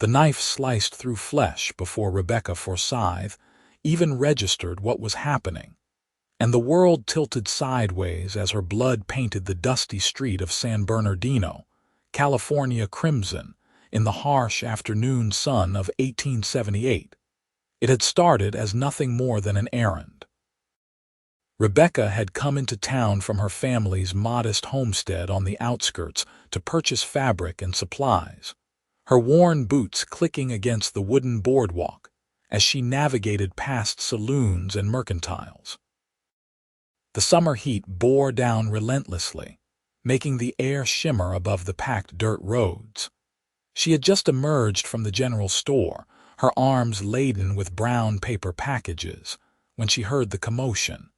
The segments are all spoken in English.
The knife sliced through flesh before Rebecca Forsythe even registered what was happening, and the world tilted sideways as her blood painted the dusty street of San Bernardino, California crimson in the harsh afternoon sun of 1878. It had started as nothing more than an errand. Rebecca had come into town from her family's modest homestead on the outskirts to purchase fabric and supplies, her worn boots clicking against the wooden boardwalk as she navigated past saloons and mercantiles. The summer heat bore down relentlessly, making the air shimmer above the packed dirt roads. She had just emerged from the general store, her arms laden with brown paper packages, when she heard the commotion.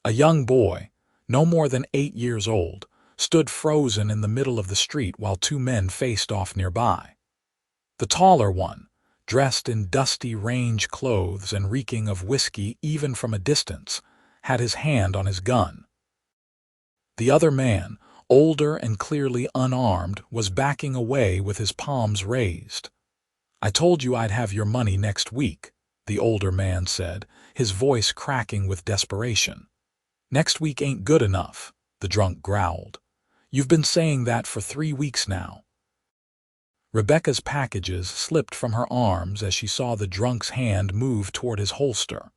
A young boy, no more than 8 years old, stood frozen in the middle of the street while two men faced off nearby. The taller one, dressed in dusty range clothes and reeking of whiskey even from a distance, had his hand on his gun. The other man, older and clearly unarmed, was backing away with his palms raised. "I told you I'd have your money next week," the older man said, his voice cracking with desperation. "Next week ain't good enough," the drunk growled. "You've been saying that for 3 weeks now." Rebecca's packages slipped from her arms as she saw the drunk's hand move toward his holster.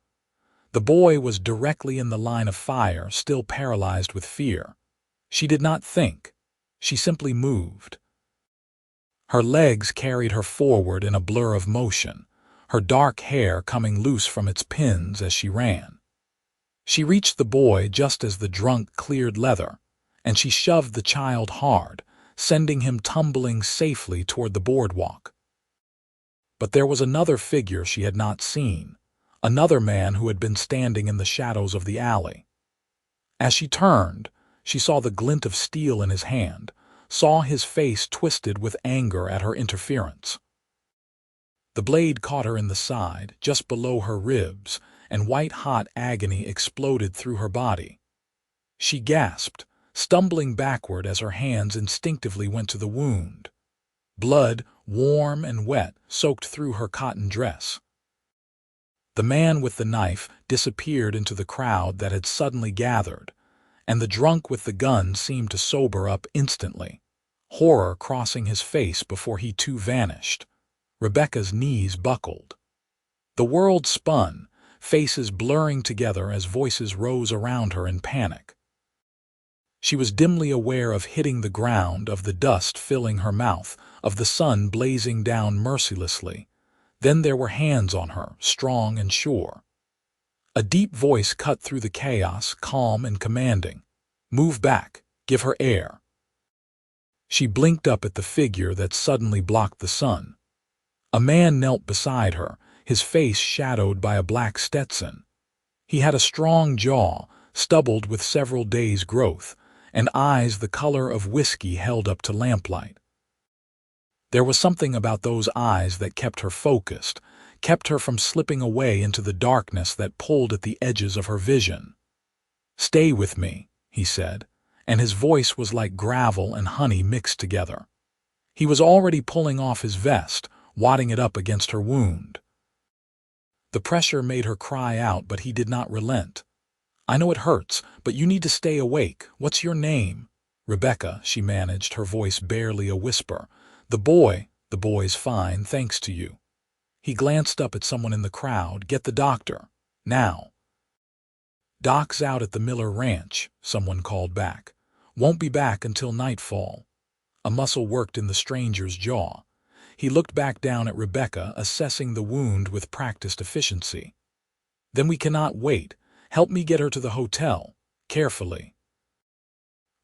The boy was directly in the line of fire, still paralyzed with fear. She did not think. She simply moved. Her legs carried her forward in a blur of motion, her dark hair coming loose from its pins as she ran. She reached the boy just as the drunk cleared leather, and she shoved the child hard, sending him tumbling safely toward the boardwalk. But there was another figure she had not seen, another man who had been standing in the shadows of the alley. As she turned, she saw the glint of steel in his hand, saw his face twisted with anger at her interference. The blade caught her in the side, just below her ribs, and white-hot agony exploded through her body. She gasped, stumbling backward as her hands instinctively went to the wound. Blood, warm and wet, soaked through her cotton dress. The man with the knife disappeared into the crowd that had suddenly gathered, and the drunk with the gun seemed to sober up instantly, horror crossing his face before he too vanished. Rebecca's knees buckled. The world spun, faces blurring together as voices rose around her in panic. She was dimly aware of hitting the ground, of the dust filling her mouth, of the sun blazing down mercilessly. Then there were hands on her, strong and sure. A deep voice cut through the chaos, calm and commanding. "Move back. Give her air." She blinked up at the figure that suddenly blocked the sun. A man knelt beside her, his face shadowed by a black Stetson. He had a strong jaw, stubbled with several days' growth, and eyes the color of whiskey held up to lamplight. There was something about those eyes that kept her focused, kept her from slipping away into the darkness that pulled at the edges of her vision. "Stay with me," he said, and his voice was like gravel and honey mixed together. He was already pulling off his vest, wadding it up against her wound. The pressure made her cry out, but he did not relent. "I know it hurts, but you need to stay awake. What's your name?" "Rebecca," she managed, her voice barely a whisper. The boy's fine, thanks to you." He glanced up at someone in the crowd. "Get the doctor. Now." "Doc's out at the Miller Ranch," someone called back. "Won't be back until nightfall." A muscle worked in the stranger's jaw. He looked back down at Rebecca, assessing the wound with practiced efficiency. "Then we cannot wait. Help me get her to the hotel. Carefully."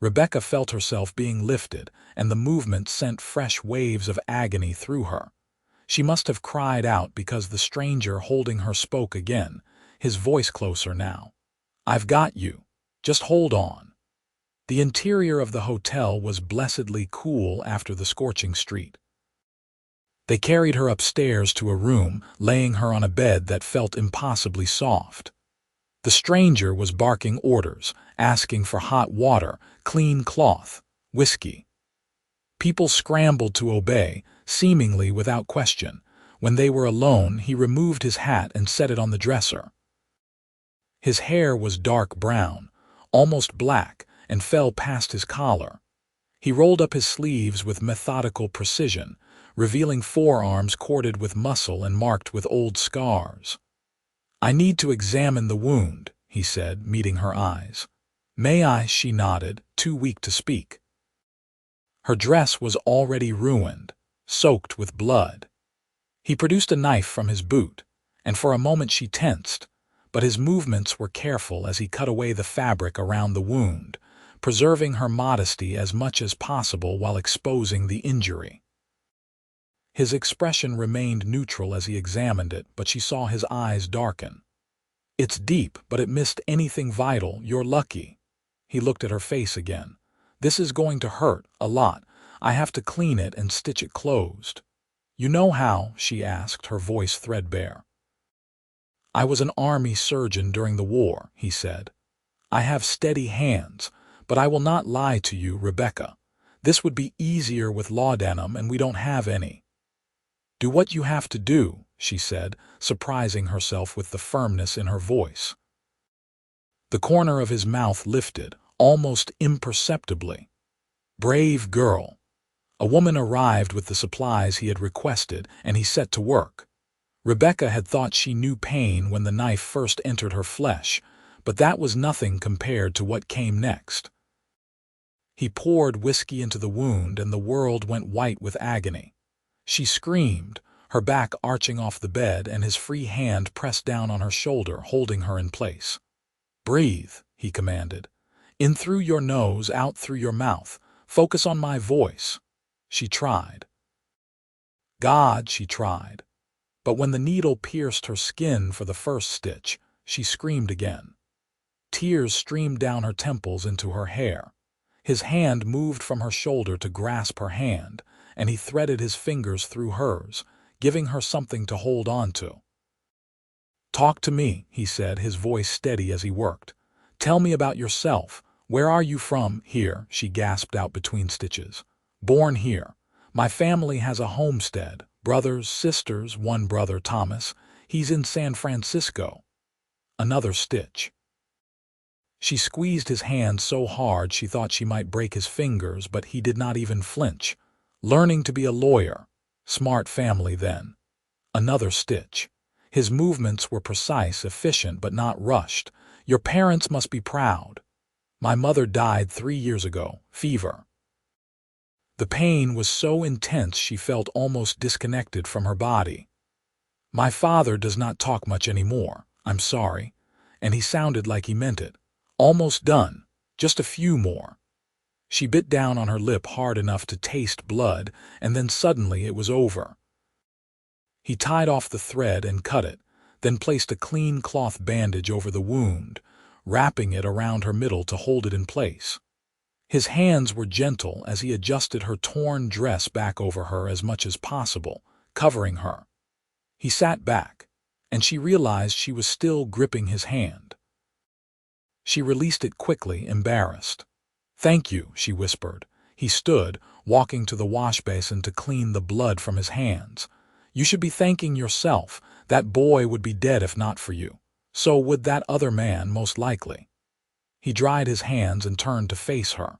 Rebecca felt herself being lifted, and the movement sent fresh waves of agony through her. She must have cried out because the stranger holding her spoke again, his voice closer now. "I've got you. Just hold on." The interior of the hotel was blessedly cool after the scorching street. They carried her upstairs to a room, laying her on a bed that felt impossibly soft. The stranger was barking orders, asking for hot water, clean cloth, whiskey. People scrambled to obey, seemingly without question. When they were alone, he removed his hat and set it on the dresser. His hair was dark brown, almost black, and fell past his collar. He rolled up his sleeves with methodical precision, revealing forearms corded with muscle and marked with old scars. "I need to examine the wound," he said, meeting her eyes. "May I?" She nodded, too weak to speak. Her dress was already ruined, soaked with blood. He produced a knife from his boot, and for a moment she tensed, but his movements were careful as he cut away the fabric around the wound, preserving her modesty as much as possible while exposing the injury. His expression remained neutral as he examined it, but she saw his eyes darken. "It's deep, but it missed anything vital. You're lucky." He looked at her face again. "This is going to hurt, a lot. I have to clean it and stitch it closed." "You know how?" she asked, her voice threadbare. "I was an army surgeon during the war," he said. "I have steady hands, but I will not lie to you, Rebecca. This would be easier with laudanum, and we don't have any." "Do what you have to do," she said, surprising herself with the firmness in her voice. The corner of his mouth lifted, almost imperceptibly. "Brave girl." A woman arrived with the supplies he had requested, and he set to work. Rebecca had thought she knew pain when the knife first entered her flesh, but that was nothing compared to what came next. He poured whiskey into the wound, and the world went white with agony. She screamed, her back arching off the bed, and his free hand pressed down on her shoulder, holding her in place. "Breathe," he commanded. "In through your nose, out through your mouth. Focus on my voice." She tried. "God," she tried. But when the needle pierced her skin for the first stitch, she screamed again. Tears streamed down her temples into her hair. His hand moved from her shoulder to grasp her hand, and he threaded his fingers through hers, giving her something to hold on to. "Talk to me," he said, his voice steady as he worked. "Tell me about yourself. Where are you from?" "Here," she gasped out between stitches. "Born here. My family has a homestead. Brothers, sisters, one brother, Thomas. He's in San Francisco." Another stitch. She squeezed his hand so hard she thought she might break his fingers, but he did not even flinch. "Learning to be a lawyer. Smart family then." Another stitch. His movements were precise, efficient, but not rushed. "Your parents must be proud." "My mother died 3 years ago. Fever." The pain was so intense she felt almost disconnected from her body. "My father does not talk much anymore. I'm sorry." And he sounded like he meant it. "Almost done. Just a few more." She bit down on her lip hard enough to taste blood, and then suddenly it was over. He tied off the thread and cut it, then placed a clean cloth bandage over the wound, wrapping it around her middle to hold it in place. His hands were gentle as he adjusted her torn dress back over her as much as possible, covering her. He sat back, and she realized she was still gripping his hand. She released it quickly, embarrassed. "Thank you," she whispered. He stood, walking to the wash basin to clean the blood from his hands. "You should be thanking yourself. That boy would be dead if not for you. So would that other man, most likely." He dried his hands and turned to face her.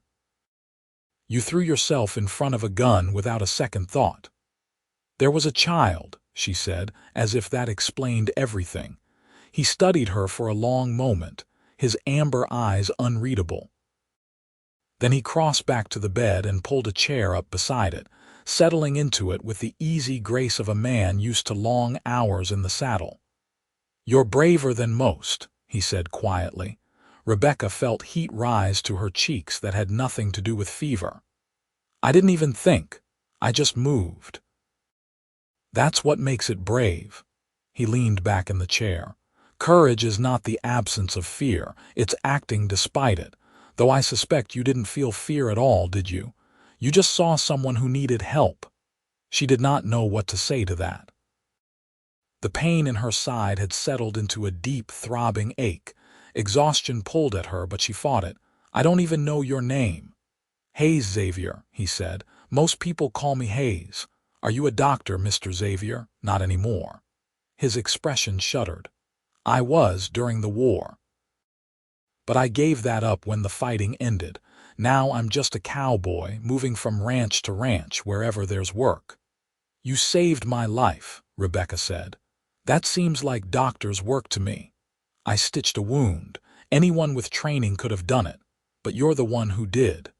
"You threw yourself in front of a gun without a second thought." "There was a child," she said, as if that explained everything. He studied her for a long moment, his amber eyes unreadable. Then he crossed back to the bed and pulled a chair up beside it, settling into it with the easy grace of a man used to long hours in the saddle. "You're braver than most," he said quietly. Rebecca felt heat rise to her cheeks that had nothing to do with fever. "I didn't even think. I just moved." "That's what makes it brave." He leaned back in the chair. "Courage is not the absence of fear, it's acting despite it. Though I suspect you didn't feel fear at all, did you? You just saw someone who needed help." She did not know what to say to that. The pain in her side had settled into a deep, throbbing ache. Exhaustion pulled at her, but she fought it. "I don't even know your name." "Hayes Xavier," he said. "Most people call me Hayes." "Are you a doctor, Mr. Xavier?" "Not anymore." His expression shuddered. "I was during the war. But I gave that up when the fighting ended. Now I'm just a cowboy moving from ranch to ranch wherever there's work." "You saved my life," Rebecca said. "That seems like doctor's work to me. I stitched a wound. Anyone with training could have done it, but you're the one who did."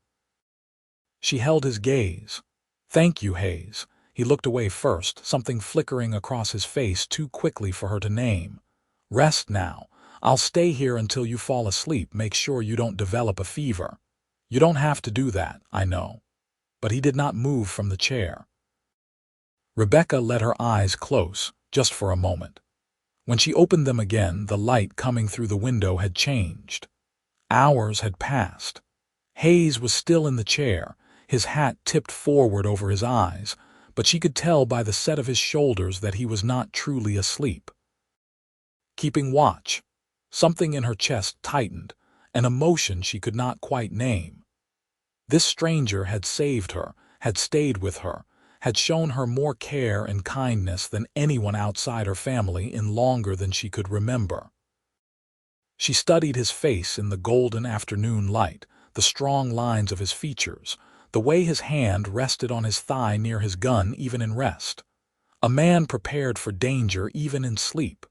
She held his gaze. "Thank you, Hayes." He looked away first, something flickering across his face too quickly for her to name. "Rest now. I'll stay here until you fall asleep. Make sure you don't develop a fever." "You don't have to do that, I know." But he did not move from the chair. Rebecca let her eyes close, just for a moment. When she opened them again, the light coming through the window had changed. Hours had passed. Hayes was still in the chair, his hat tipped forward over his eyes, but she could tell by the set of his shoulders that he was not truly asleep. Keeping watch. Something in her chest tightened, an emotion she could not quite name. This stranger had saved her, had stayed with her, had shown her more care and kindness than anyone outside her family in longer than she could remember. She studied his face in the golden afternoon light, the strong lines of his features, the way his hand rested on his thigh near his gun even in rest. A man prepared for danger even in sleep.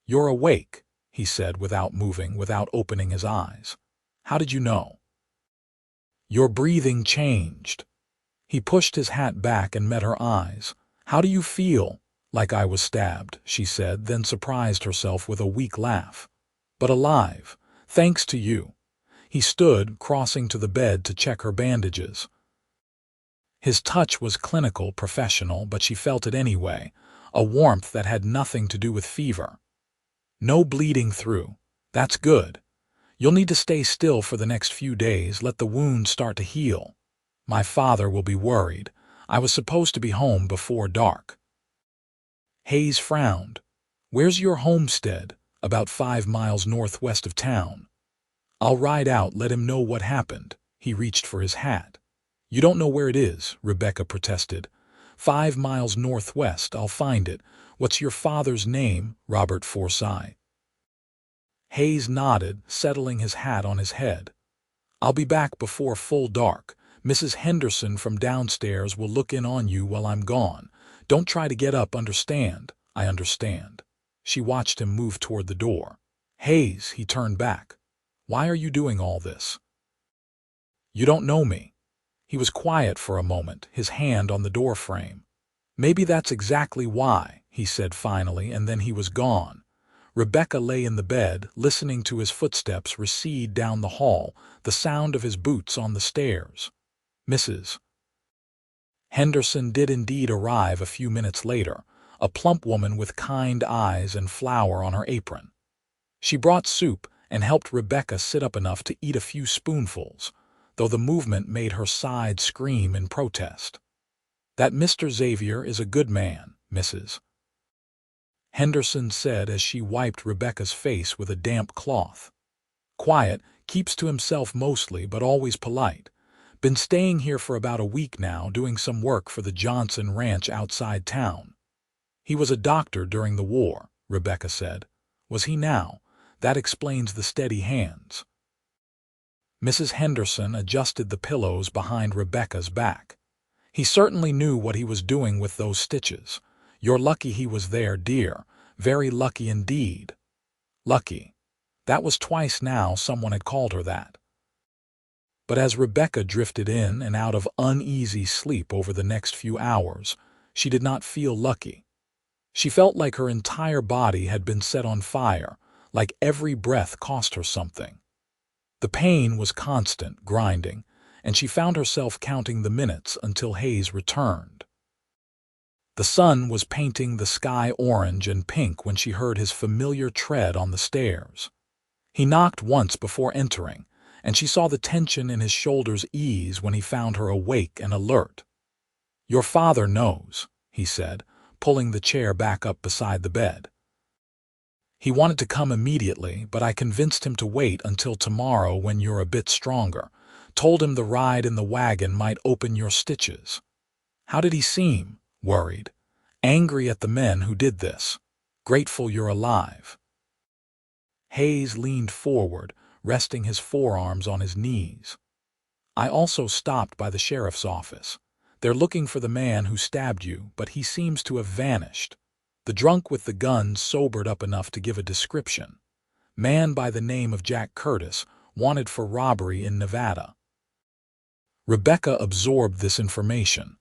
"You're awake," he said without moving, without opening his eyes. "How did you know?" "Your breathing changed." He pushed his hat back and met her eyes. "How do you feel?" "Like I was stabbed," she said, then surprised herself with a weak laugh. "But alive, thanks to you." He stood, crossing to the bed to check her bandages. His touch was clinical, professional, but she felt it anyway, a warmth that had nothing to do with fever. "No bleeding through. That's good. You'll need to stay still for the next few days, let the wound start to heal. My father will be worried. I was supposed to be home before dark." Hayes frowned. "Where's your homestead?" "About 5 miles northwest of town." "I'll ride out, let him know what happened." He reached for his hat. "You don't know where it is," Rebecca protested. 5 miles northwest, I'll find it. What's your father's name?" "Robert Forsythe." Hayes nodded, settling his hat on his head. "I'll be back before full dark. Mrs. Henderson from downstairs will look in on you while I'm gone. Don't try to get up, understand?" "I understand." She watched him move toward the door. "Hayes," he turned back. "Why are you doing all this?" "You don't know me." He was quiet for a moment, his hand on the doorframe. "Maybe that's exactly why," he said finally, and then he was gone. Rebecca lay in the bed, listening to his footsteps recede down the hall, the sound of his boots on the stairs. Mrs. Henderson did indeed arrive a few minutes later, a plump woman with kind eyes and flour on her apron. She brought soup and helped Rebecca sit up enough to eat a few spoonfuls, though the movement made her side scream in protest. "That Mr. Xavier is a good man, Mrs. Henderson said as she wiped Rebecca's face with a damp cloth. "Quiet, keeps to himself mostly, but always polite. Been staying here for about a week now, doing some work for the Johnson Ranch outside town." "He was a doctor during the war," Rebecca said. "Was he now? That explains the steady hands." Mrs. Henderson adjusted the pillows behind Rebecca's back. "He certainly knew what he was doing with those stitches. You're lucky he was there, dear. Very lucky indeed." Lucky. That was twice now someone had called her that. But as Rebecca drifted in and out of uneasy sleep over the next few hours, she did not feel lucky. She felt like her entire body had been set on fire, like every breath cost her something. The pain was constant, grinding, and she found herself counting the minutes until Hayes returned. The sun was painting the sky orange and pink when she heard his familiar tread on the stairs. He knocked once before entering, and she saw the tension in his shoulders ease when he found her awake and alert. "Your father knows," he said, pulling the chair back up beside the bed. "He wanted to come immediately, but I convinced him to wait until tomorrow when you're a bit stronger. Told him the ride in the wagon might open your stitches." "How did he seem?" worried, angry at the men who did this, grateful you're alive. Hayes leaned forward, resting his forearms on his knees. I also stopped by the sheriff's office. They're looking for the man who stabbed you, but he seems to have vanished. The drunk with the gun sobered up enough to give a description. Man by the name of Jack Curtis, wanted for robbery in Nevada. Rebecca absorbed this information.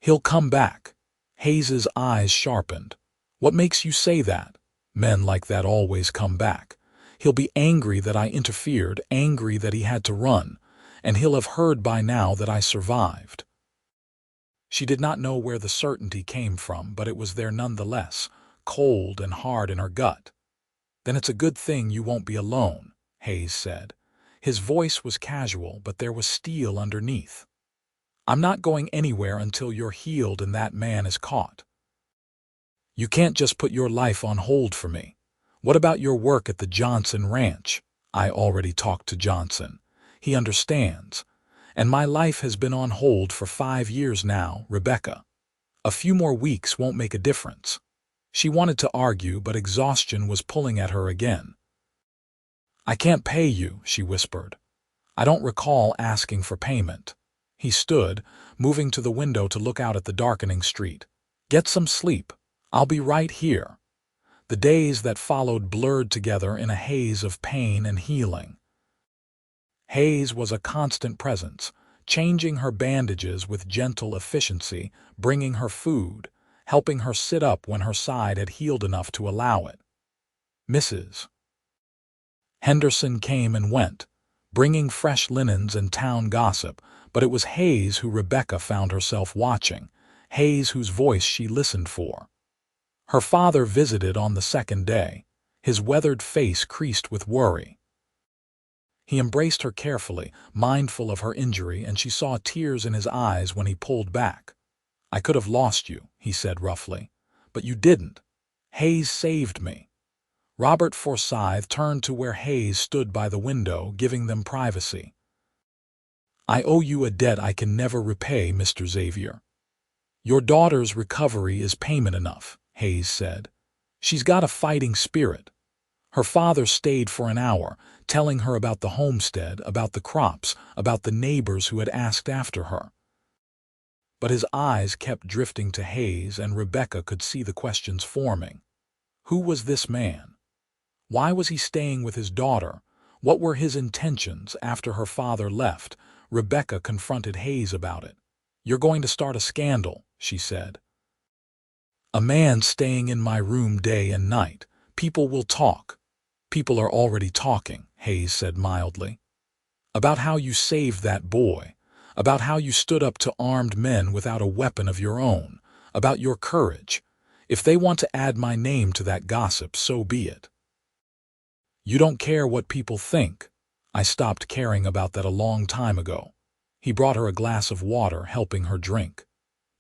He'll come back. Hayes's eyes sharpened. What makes you say that? Men like that always come back. He'll be angry that I interfered, angry that he had to run, and he'll have heard by now that I survived. She did not know where the certainty came from, but it was there nonetheless, cold and hard in her gut. Then it's a good thing you won't be alone, Hayes said. His voice was casual, but there was steel underneath. I'm not going anywhere until you're healed and that man is caught. You can't just put your life on hold for me. What about your work at the Johnson Ranch? I already talked to Johnson. He understands. And my life has been on hold for 5 years now, Rebecca. A few more weeks won't make a difference. She wanted to argue, but exhaustion was pulling at her again. I can't pay you, she whispered. I don't recall asking for payment. He stood, moving to the window to look out at the darkening street. Get some sleep. I'll be right here. The days that followed blurred together in a haze of pain and healing. Hayes was a constant presence, changing her bandages with gentle efficiency, bringing her food, helping her sit up when her side had healed enough to allow it. Mrs. Henderson came and went, bringing fresh linens and town gossip, but it was Hayes who Rebecca found herself watching, Hayes whose voice she listened for. Her father visited on the second day, his weathered face creased with worry. He embraced her carefully, mindful of her injury, and she saw tears in his eyes when he pulled back. I could have lost you, he said roughly, but you didn't. Hayes saved me. Robert Forsythe turned to where Hayes stood by the window, giving them privacy. I owe you a debt I can never repay, Mr. Xavier. Your daughter's recovery is payment enough, Hayes said. She's got a fighting spirit. Her father stayed for an hour, telling her about the homestead, about the crops, about the neighbors who had asked after her. But his eyes kept drifting to Hayes, and Rebecca could see the questions forming. Who was this man? Why was he staying with his daughter? What were his intentions after her father left? Rebecca confronted Hayes about it. You're going to start a scandal, she said. A man staying in my room day and night. People will talk. People are already talking, Hayes said mildly. About how you saved that boy. About how you stood up to armed men without a weapon of your own. About your courage. If they want to add my name to that gossip, so be it. You don't care what people think. I stopped caring about that a long time ago. He brought her a glass of water, helping her drink.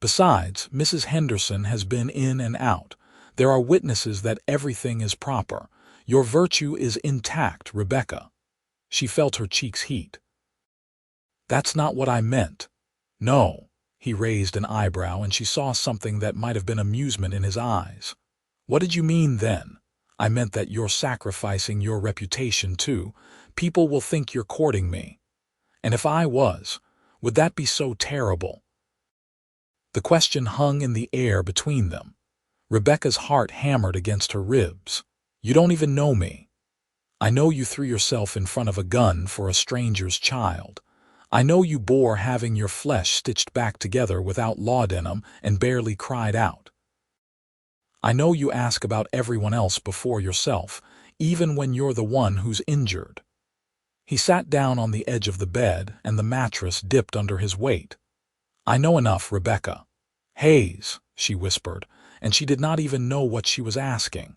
Besides, Mrs. Henderson has been in and out. There are witnesses that everything is proper. Your virtue is intact, Rebecca. She felt her cheeks heat. That's not what I meant. No. He raised an eyebrow, and she saw something that might have been amusement in his eyes. What did you mean then? I meant that you're sacrificing your reputation too. People will think you're courting me. And if I was, would that be so terrible? The question hung in the air between them. Rebecca's heart hammered against her ribs. You don't even know me. I know you threw yourself in front of a gun for a stranger's child. I know you bore having your flesh stitched back together without laudanum and barely cried out. I know you ask about everyone else before yourself, even when you're the one who's injured. He sat down on the edge of the bed, and the mattress dipped under his weight. I know enough, Rebecca. Hayes, she whispered, and she did not even know what she was asking.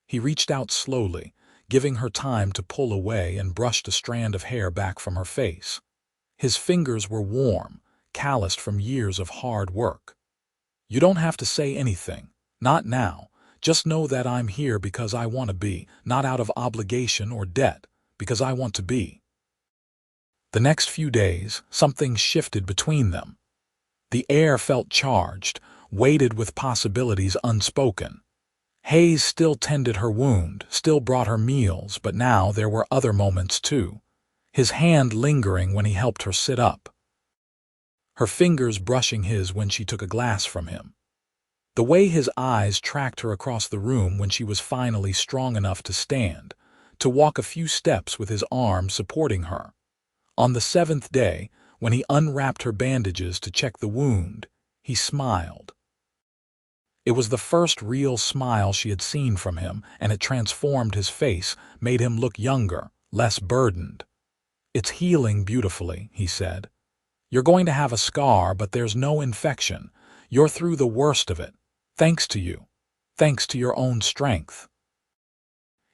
He reached out slowly, giving her time to pull away, and brushed a strand of hair back from her face. His fingers were warm, calloused from years of hard work. You don't have to say anything. Not now. Just know that I'm here because I want to be, not out of obligation or debt, because I want to be. The next few days, something shifted between them. The air felt charged, weighted with possibilities unspoken. Hayes still tended her wound, still brought her meals, but now there were other moments too. His hand lingering when he helped her sit up. Her fingers brushing his when she took a glass from him. The way his eyes tracked her across the room when she was finally strong enough to stand, to walk a few steps with his arm supporting her. On the 7th day, when he unwrapped her bandages to check the wound, he smiled. It was the first real smile she had seen from him, and it transformed his face, made him look younger, less burdened. "It's healing beautifully," he said. "You're going to have a scar, but there's no infection. You're through the worst of it. Thanks to you. Thanks to your own strength."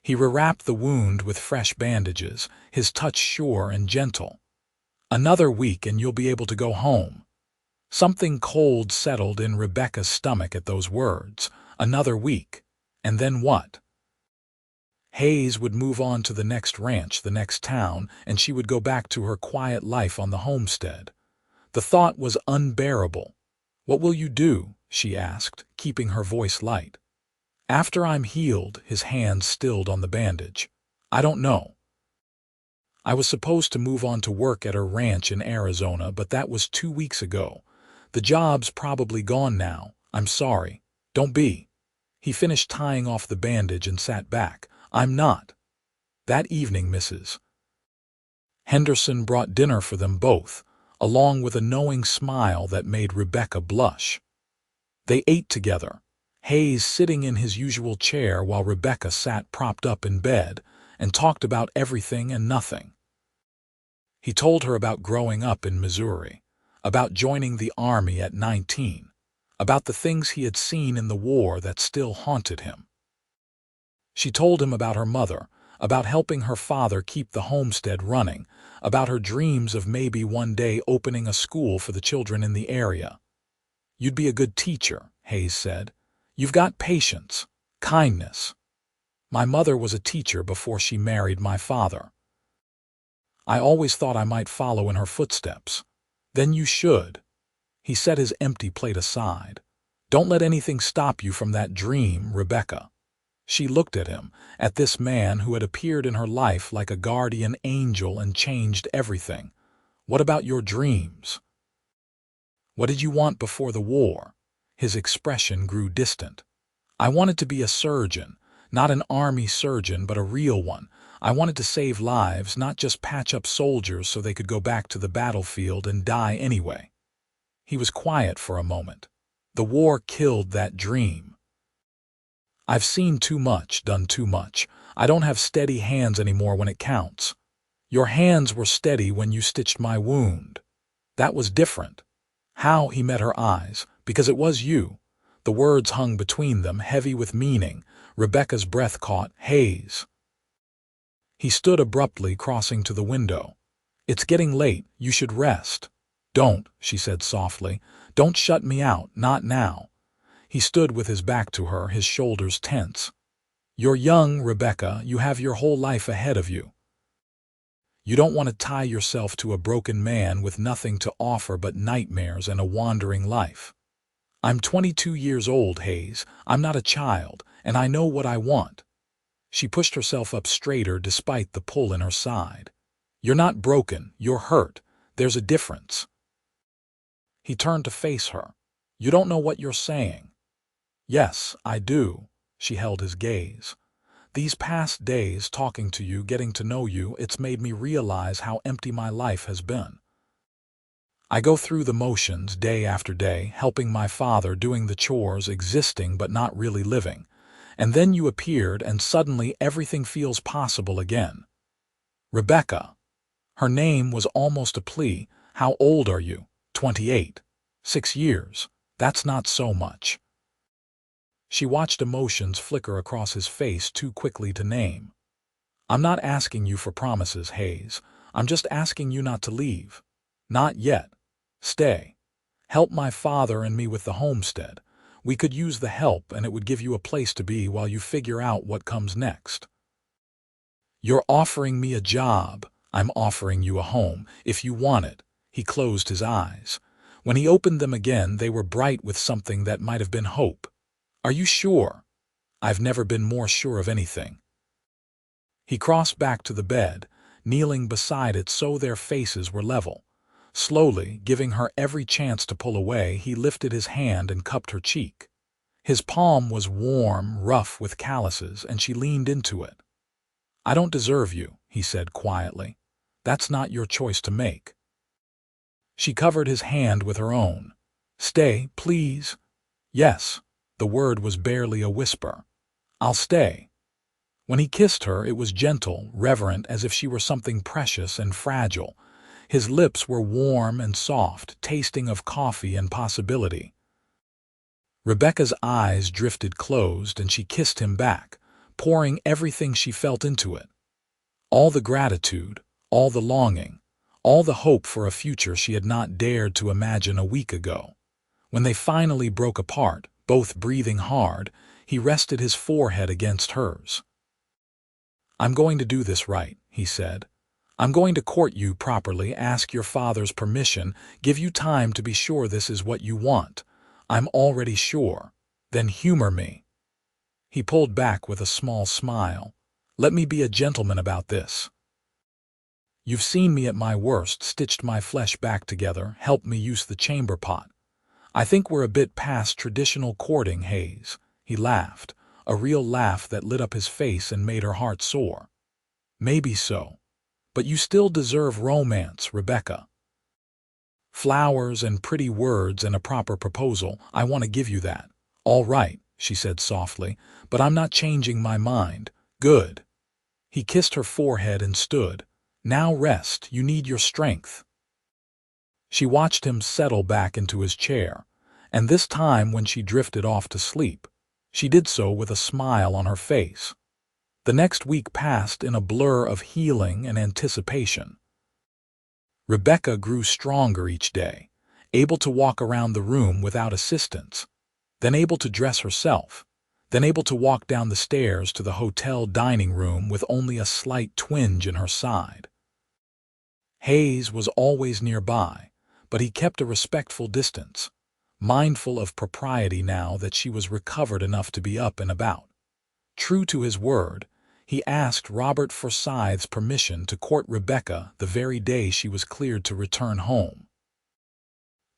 He rewrapped the wound with fresh bandages, his touch sure and gentle. "Another week and you'll be able to go home." Something cold settled in Rebecca's stomach at those words. Another week. And then what? Hayes would move on to the next ranch, the next town, and she would go back to her quiet life on the homestead. The thought was unbearable. "What will you do?" she asked, keeping her voice light. "After I'm healed," his hand stilled on the bandage. "I don't know. I was supposed to move on to work at a ranch in Arizona, but that was 2 weeks ago. The job's probably gone now. I'm sorry. Don't be." He finished tying off the bandage and sat back. "I'm not." That evening, Mrs. Henderson brought dinner for them both, along with a knowing smile that made Rebecca blush. They ate together, Hayes sitting in his usual chair while Rebecca sat propped up in bed, and talked about everything and nothing. He told her about growing up in Missouri, about joining the Army at 19, about the things he had seen in the war that still haunted him. She told him about her mother, about helping her father keep the homestead running, about her dreams of maybe one day opening a school for the children in the area. "You'd be a good teacher," Hayes said. "You've got patience, kindness. My mother was a teacher before she married my father. I always thought I might follow in her footsteps." "Then you should." He set his empty plate aside. "Don't let anything stop you from that dream, Rebecca." She looked at him, at this man who had appeared in her life like a guardian angel and changed everything. "What about your dreams? What did you want before the war?" His expression grew distant. "I wanted to be a surgeon, not an army surgeon, but a real one. I wanted to save lives, not just patch up soldiers so they could go back to the battlefield and die anyway." He was quiet for a moment. "The war killed that dream." "I've seen too much, done too much. I don't have steady hands anymore when it counts. Your hands were steady when you stitched my wound. That was different." How he met her eyes, "Because it was you." The words hung between them, heavy with meaning. Rebecca's breath caught. "Hayes." He stood abruptly, crossing to the window. "It's getting late. You should rest." "Don't," she said softly. "Don't shut me out. Not now." He stood with his back to her, his shoulders tense. "You're young, Rebecca. You have your whole life ahead of you. You don't want to tie yourself to a broken man with nothing to offer but nightmares and a wandering life. I'm 22 years old, Hayes. I'm not a child, and I know what I want." She pushed herself up straighter despite the pull in her side. "You're not broken. You're hurt. There's a difference." He turned to face her. "You don't know what you're saying." "Yes, I do." She held his gaze. "These past days, talking to you, getting to know you, it's made me realize how empty my life has been. I go through the motions day after day, helping my father, doing the chores, existing but not really living. And then you appeared, and suddenly everything feels possible again." "Rebecca." Her name was almost a plea. "How old are you?" 28. 6 years. That's not so much." She watched emotions flicker across his face too quickly to name. "I'm not asking you for promises, Hayes. I'm just asking you not to leave. Not yet. Stay. Help my father and me with the homestead. We could use the help, and it would give you a place to be while you figure out what comes next." "You're offering me a job. I'm offering you a home, if you want it." He closed his eyes. When he opened them again, they were bright with something that might have been hope. "Are you sure?" "I've never been more sure of anything." He crossed back to the bed, kneeling beside it so their faces were level. Slowly, giving her every chance to pull away, he lifted his hand and cupped her cheek. His palm was warm, rough with calluses, and she leaned into it. "I don't deserve you," he said quietly. "That's not your choice to make." She covered his hand with her own. "Stay, please." "Yes." The word was barely a whisper. "I'll stay." When he kissed her, it was gentle, reverent, as if she were something precious and fragile. His lips were warm and soft, tasting of coffee and possibility. Rebecca's eyes drifted closed, and she kissed him back, pouring everything she felt into it. All the gratitude, all the longing, all the hope for a future she had not dared to imagine a week ago. When they finally broke apart, both breathing hard, he rested his forehead against hers. "I'm going to do this right," he said. "I'm going to court you properly, ask your father's permission, give you time to be sure this is what you want. I'm already sure. Then humor me." He pulled back with a small smile. "Let me be a gentleman about this. You've seen me at my worst, stitched my flesh back together, helped me use the chamber pot. I think we're a bit past traditional courting, Hayes." He laughed, a real laugh that lit up his face and made her heart soar. "Maybe so. But you still deserve romance, Rebecca. Flowers and pretty words and a proper proposal. I want to give you that." "All right," she said softly, "but I'm not changing my mind." "Good." He kissed her forehead and stood. "Now rest. You need your strength." She watched him settle back into his chair, and this time when she drifted off to sleep, she did so with a smile on her face. The next week passed in a blur of healing and anticipation. Rebecca grew stronger each day, able to walk around the room without assistance, then able to dress herself, then able to walk down the stairs to the hotel dining room with only a slight twinge in her side. Hayes was always nearby, but he kept a respectful distance, mindful of propriety now that she was recovered enough to be up and about. True to his word, he asked Robert Forsythe's permission to court Rebecca the very day she was cleared to return home.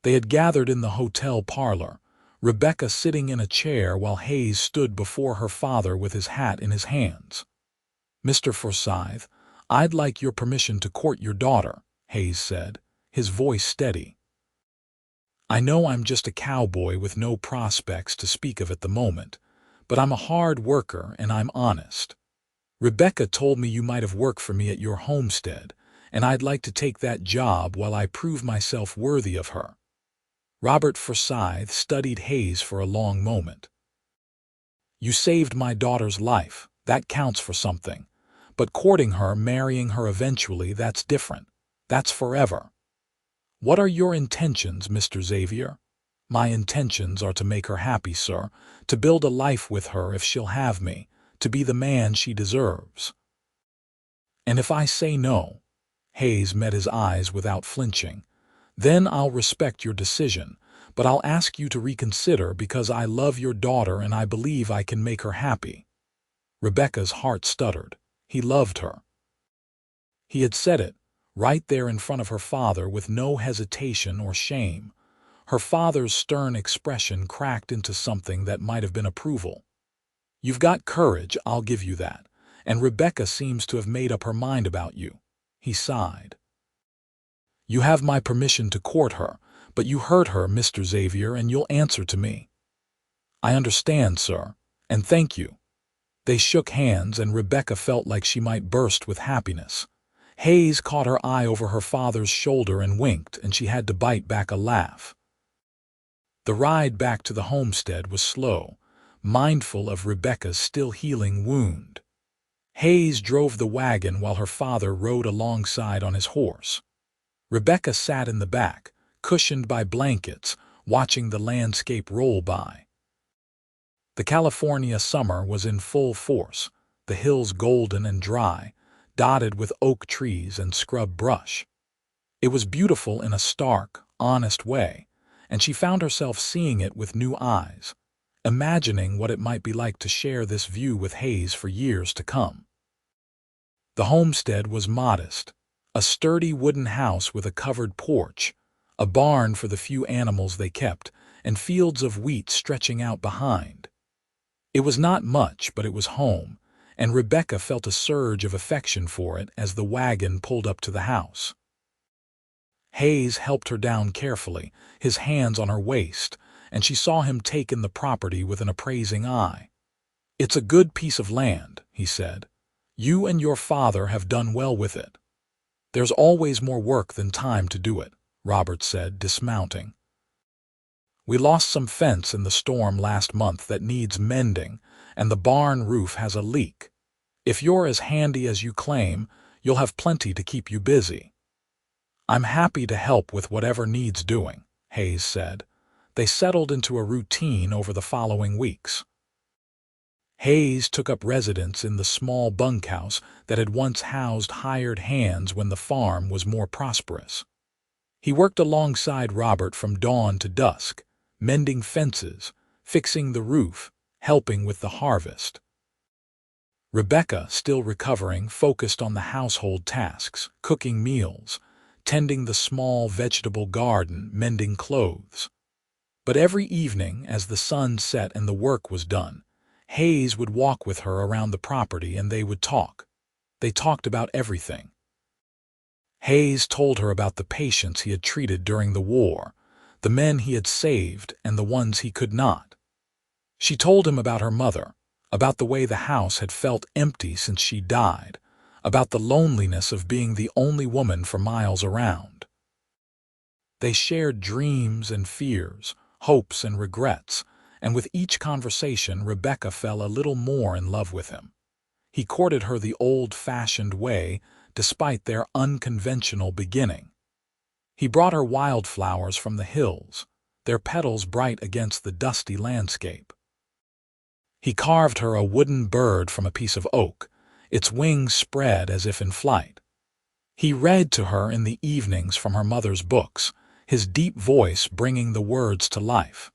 They had gathered in the hotel parlor, Rebecca sitting in a chair while Hayes stood before her father with his hat in his hands. "Mr. Forsythe, I'd like your permission to court your daughter," Hayes said, his voice steady. "I know I'm just a cowboy with no prospects to speak of at the moment, but I'm a hard worker and I'm honest. Rebecca told me you might have work for me at your homestead, and I'd like to take that job while I prove myself worthy of her." Robert Forsythe studied Hayes for a long moment. "You saved my daughter's life. That counts for something. But courting her, marrying her eventually, that's different. That's forever. What are your intentions, Mr. Xavier?" "My intentions are to make her happy, sir, to build a life with her if she'll have me, to be the man she deserves." "And if I say no?" Hayes met his eyes without flinching. "Then I'll respect your decision, but I'll ask you to reconsider because I love your daughter and I believe I can make her happy." Rebecca's heart stuttered. He loved her. He had said it, right there in front of her father with no hesitation or shame. Her father's stern expression cracked into something that might have been approval. "You've got courage, I'll give you that, and Rebecca seems to have made up her mind about you." He sighed. "You have my permission to court her, but you hurt her, Mr. Xavier, and you'll answer to me." "I understand, sir, and thank you." They shook hands, and Rebecca felt like she might burst with happiness. Hayes caught her eye over her father's shoulder and winked, and she had to bite back a laugh. The ride back to the homestead was slow, mindful of Rebecca's still healing wound. Hayes drove the wagon while her father rode alongside on his horse. Rebecca sat in the back, cushioned by blankets, watching the landscape roll by. The California summer was in full force, the hills golden and dry, dotted with oak trees and scrub brush. It was beautiful in a stark, honest way, and she found herself seeing it with new eyes, imagining what it might be like to share this view with Hayes for years to come. The homestead was modest, a sturdy wooden house with a covered porch, a barn for the few animals they kept, and fields of wheat stretching out behind. It was not much, but it was home, and Rebecca felt a surge of affection for it as the wagon pulled up to the house. Hayes helped her down carefully, his hands on her waist, and she saw him take in the property with an appraising eye. "It's a good piece of land," he said. "You and your father have done well with it." "There's always more work than time to do it," Robert said, dismounting. "We lost some fence in the storm last month that needs mending, and the barn roof has a leak. If you're as handy as you claim, you'll have plenty to keep you busy." "I'm happy to help with whatever needs doing," Hayes said. They settled into a routine over the following weeks. Hayes took up residence in the small bunkhouse that had once housed hired hands when the farm was more prosperous. He worked alongside Robert from dawn to dusk, mending fences, fixing the roof, helping with the harvest. Rebecca, still recovering, focused on the household tasks, cooking meals, tending the small vegetable garden, mending clothes. But every evening, as the sun set and the work was done, Hayes would walk with her around the property and they would talk. They talked about everything. Hayes told her about the patients he had treated during the war, the men he had saved and the ones he could not. She told him about her mother, about the way the house had felt empty since she died, about the loneliness of being the only woman for miles around. They shared dreams and fears, hopes and regrets, and with each conversation Rebecca fell a little more in love with him. He courted her the old-fashioned way, despite their unconventional beginning. He brought her wildflowers from the hills, their petals bright against the dusty landscape. He carved her a wooden bird from a piece of oak, its wings spread as if in flight. He read to her in the evenings from her mother's books, his deep voice bringing the words to life.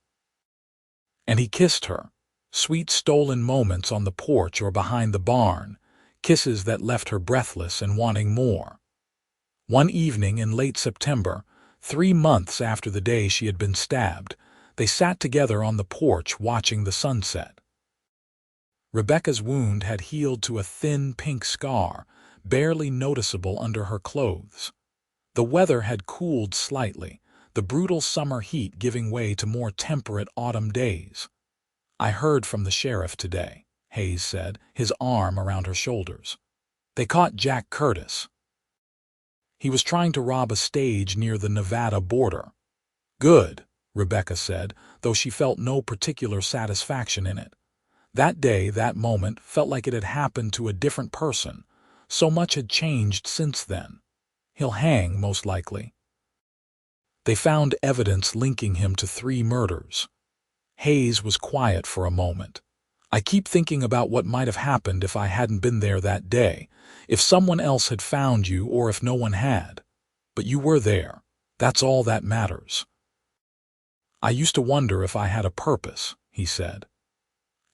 And he kissed her, sweet stolen moments on the porch or behind the barn, kisses that left her breathless and wanting more. One evening in late September, 3 months after the day she had been stabbed, they sat together on the porch watching the sunset. Rebecca's wound had healed to a thin pink scar, barely noticeable under her clothes. The weather had cooled slightly, the brutal summer heat giving way to more temperate autumn days. "I heard from the sheriff today," Hayes said, his arm around her shoulders. "They caught Jack Curtis. He was trying to rob a stage near the Nevada border." "Good," Rebecca said, though she felt no particular satisfaction in it. That day, that moment, felt like it had happened to a different person. So much had changed since then. He'll hang, most likely. They found evidence linking him to 3 murders. Hayes was quiet for a moment. "I keep thinking about what might have happened if I hadn't been there that day, if someone else had found you or if no one had. But you were there. That's all that matters." "I used to wonder if I had a purpose," he said.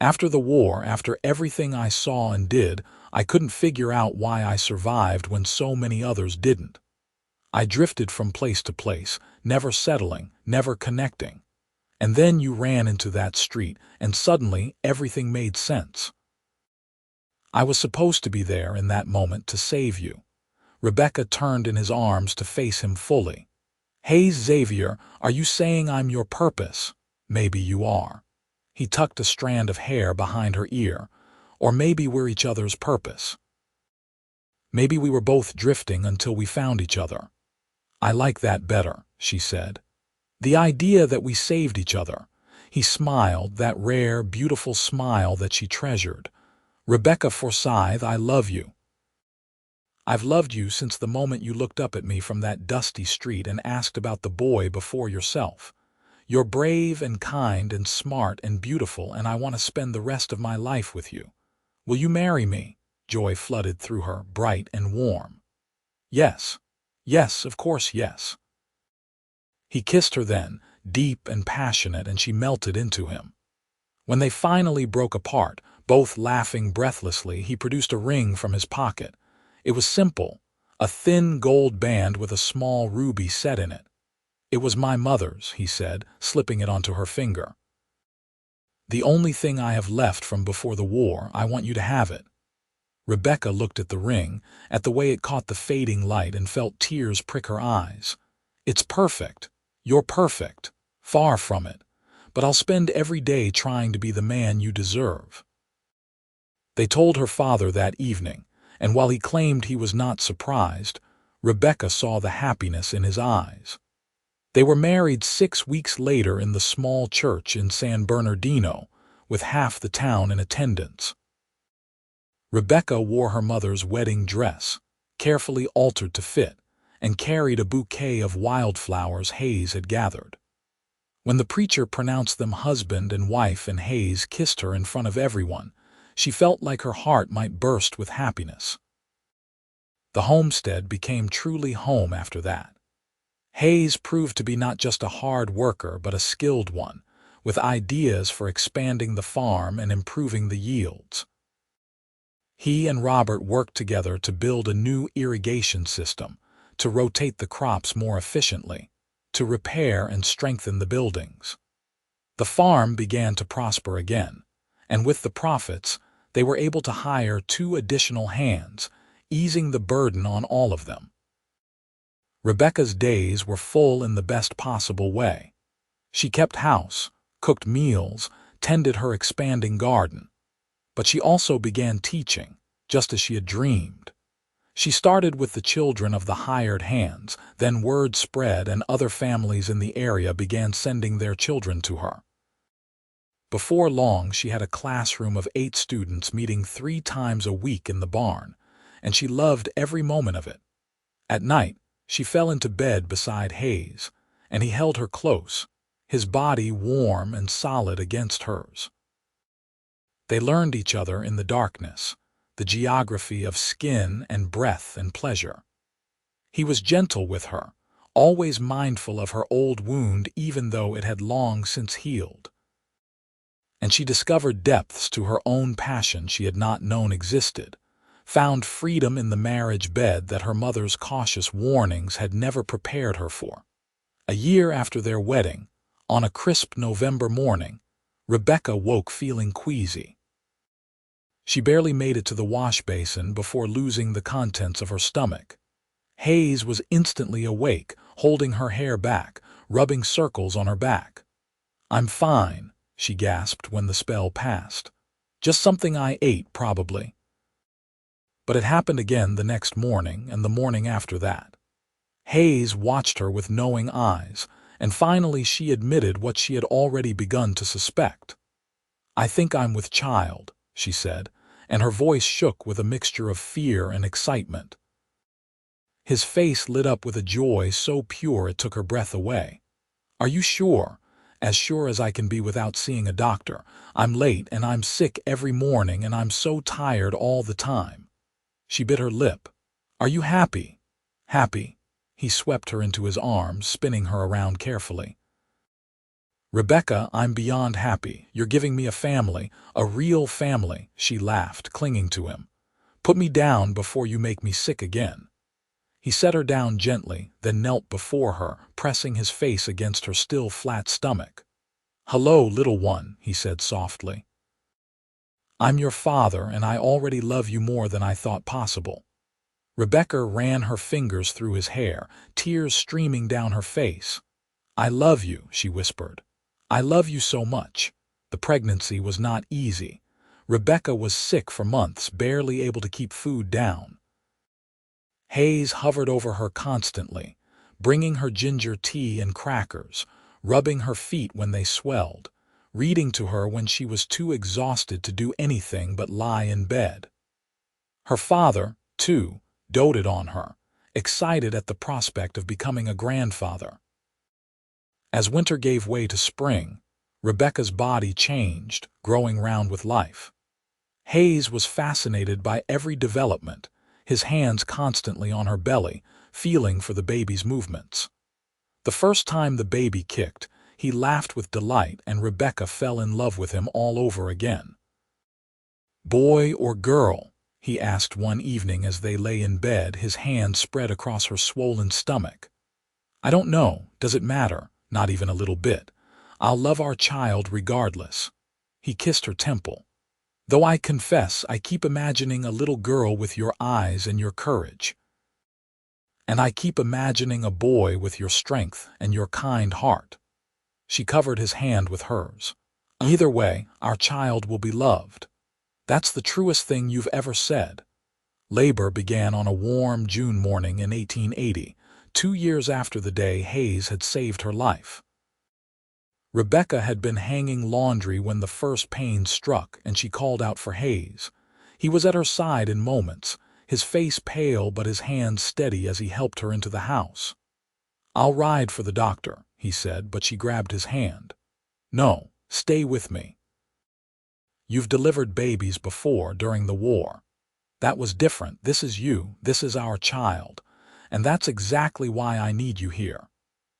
"After the war, after everything I saw and did, I couldn't figure out why I survived when so many others didn't. I drifted from place to place, never settling, never connecting. And then you ran into that street, and suddenly everything made sense. I was supposed to be there in that moment to save you." Rebecca turned in his arms to face him fully. "Hayes Xavier, are you saying I'm your purpose? Maybe you are." He tucked a strand of hair behind her ear. "Or maybe we're each other's purpose. Maybe we were both drifting until we found each other." "I like that better," she said. "The idea that we saved each other." He smiled, that rare, beautiful smile that she treasured. "Rebecca Forsythe, I love you. I've loved you since the moment you looked up at me from that dusty street and asked about the boy before yourself. You're brave and kind and smart and beautiful, and I want to spend the rest of my life with you. Will you marry me?" Joy flooded through her, bright and warm. "Yes. Yes, of course, yes." He kissed her then, deep and passionate, and she melted into him. When they finally broke apart, both laughing breathlessly, he produced a ring from his pocket. It was simple, a thin gold band with a small ruby set in it. "It was my mother's," he said, slipping it onto her finger. "The only thing I have left from before the war. I want you to have it." Rebecca looked at the ring, at the way it caught the fading light, and felt tears prick her eyes. "It's perfect. You're perfect. Far from it. But I'll spend every day trying to be the man you deserve." They told her father that evening, and while he claimed he was not surprised, Rebecca saw the happiness in his eyes. They were married 6 weeks later in the small church in San Bernardino, with half the town in attendance. Rebecca wore her mother's wedding dress, carefully altered to fit, and carried a bouquet of wildflowers Hayes had gathered. When the preacher pronounced them husband and wife and Hayes kissed her in front of everyone, she felt like her heart might burst with happiness. The homestead became truly home after that. Hayes proved to be not just a hard worker but a skilled one, with ideas for expanding the farm and improving the yields. He and Robert worked together to build a new irrigation system, to rotate the crops more efficiently, to repair and strengthen the buildings. The farm began to prosper again, and with the profits, they were able to hire 2 additional hands, easing the burden on all of them. Rebecca's days were full in the best possible way. She kept house, cooked meals, tended her expanding garden. But she also began teaching, just as she had dreamed. She started with the children of the hired hands, then word spread and other families in the area began sending their children to her. Before long, she had a classroom of 8 students meeting 3 times a week in the barn, and she loved every moment of it. At night, she fell into bed beside Hayes, and he held her close, his body warm and solid against hers. They learned each other in the darkness, the geography of skin and breath and pleasure. He was gentle with her, always mindful of her old wound even though it had long since healed. And she discovered depths to her own passion she had not known existed, found freedom in the marriage bed that her mother's cautious warnings had never prepared her for. A year after their wedding, on a crisp November morning, Rebecca woke feeling queasy. She barely made it to the wash basin before losing the contents of her stomach. Hayes was instantly awake, holding her hair back, rubbing circles on her back. "I'm fine," she gasped when the spell passed. "Just something I ate, probably." But it happened again the next morning and the morning after that. Hayes watched her with knowing eyes, and finally she admitted what she had already begun to suspect. "I think I'm with child," she said, and her voice shook with a mixture of fear and excitement. His face lit up with a joy so pure it took her breath away. "Are you sure? As sure as I can be without seeing a doctor. I'm late and I'm sick every morning and I'm so tired all the time." She bit her lip. "Are you happy?" "Happy?" He swept her into his arms, spinning her around carefully. "Rebecca, I'm beyond happy. You're giving me a family, a real family," she laughed, clinging to him. "Put me down before you make me sick again." He set her down gently, then knelt before her, pressing his face against her still flat stomach. "Hello, little one," he said softly. "I'm your father, and I already love you more than I thought possible." Rebecca ran her fingers through his hair, tears streaming down her face. "I love you," she whispered. "I love you so much." The pregnancy was not easy. Rebecca was sick for months, barely able to keep food down. Hayes hovered over her constantly, bringing her ginger tea and crackers, rubbing her feet when they swelled, reading to her when she was too exhausted to do anything but lie in bed. Her father, too, doted on her, excited at the prospect of becoming a grandfather. As winter gave way to spring, Rebecca's body changed, growing round with life. Hayes was fascinated by every development, his hands constantly on her belly, feeling for the baby's movements. The first time the baby kicked, He laughed with delight, and Rebecca fell in love with him all over again. "Boy or girl?" he asked one evening as they lay in bed, his hand spread across her swollen stomach. "I don't know. Does it matter? Not even a little bit. I'll love our child regardless." He kissed her temple. "Though I confess I keep imagining a little girl with your eyes and your courage. And I keep imagining a boy with your strength and your kind heart." She covered his hand with hers. "Either way, our child will be loved. That's the truest thing you've ever said." Labor began on a warm June morning in 1880, 2 years after the day Hayes had saved her life. Rebecca had been hanging laundry when the first pain struck, and she called out for Hayes. He was at her side in moments, his face pale but his hands steady as he helped her into the house. "I'll ride for the doctor," he said, but she grabbed his hand. "No, stay with me. You've delivered babies before during the war. That was different. This is you. This is our child. And that's exactly why I need you here."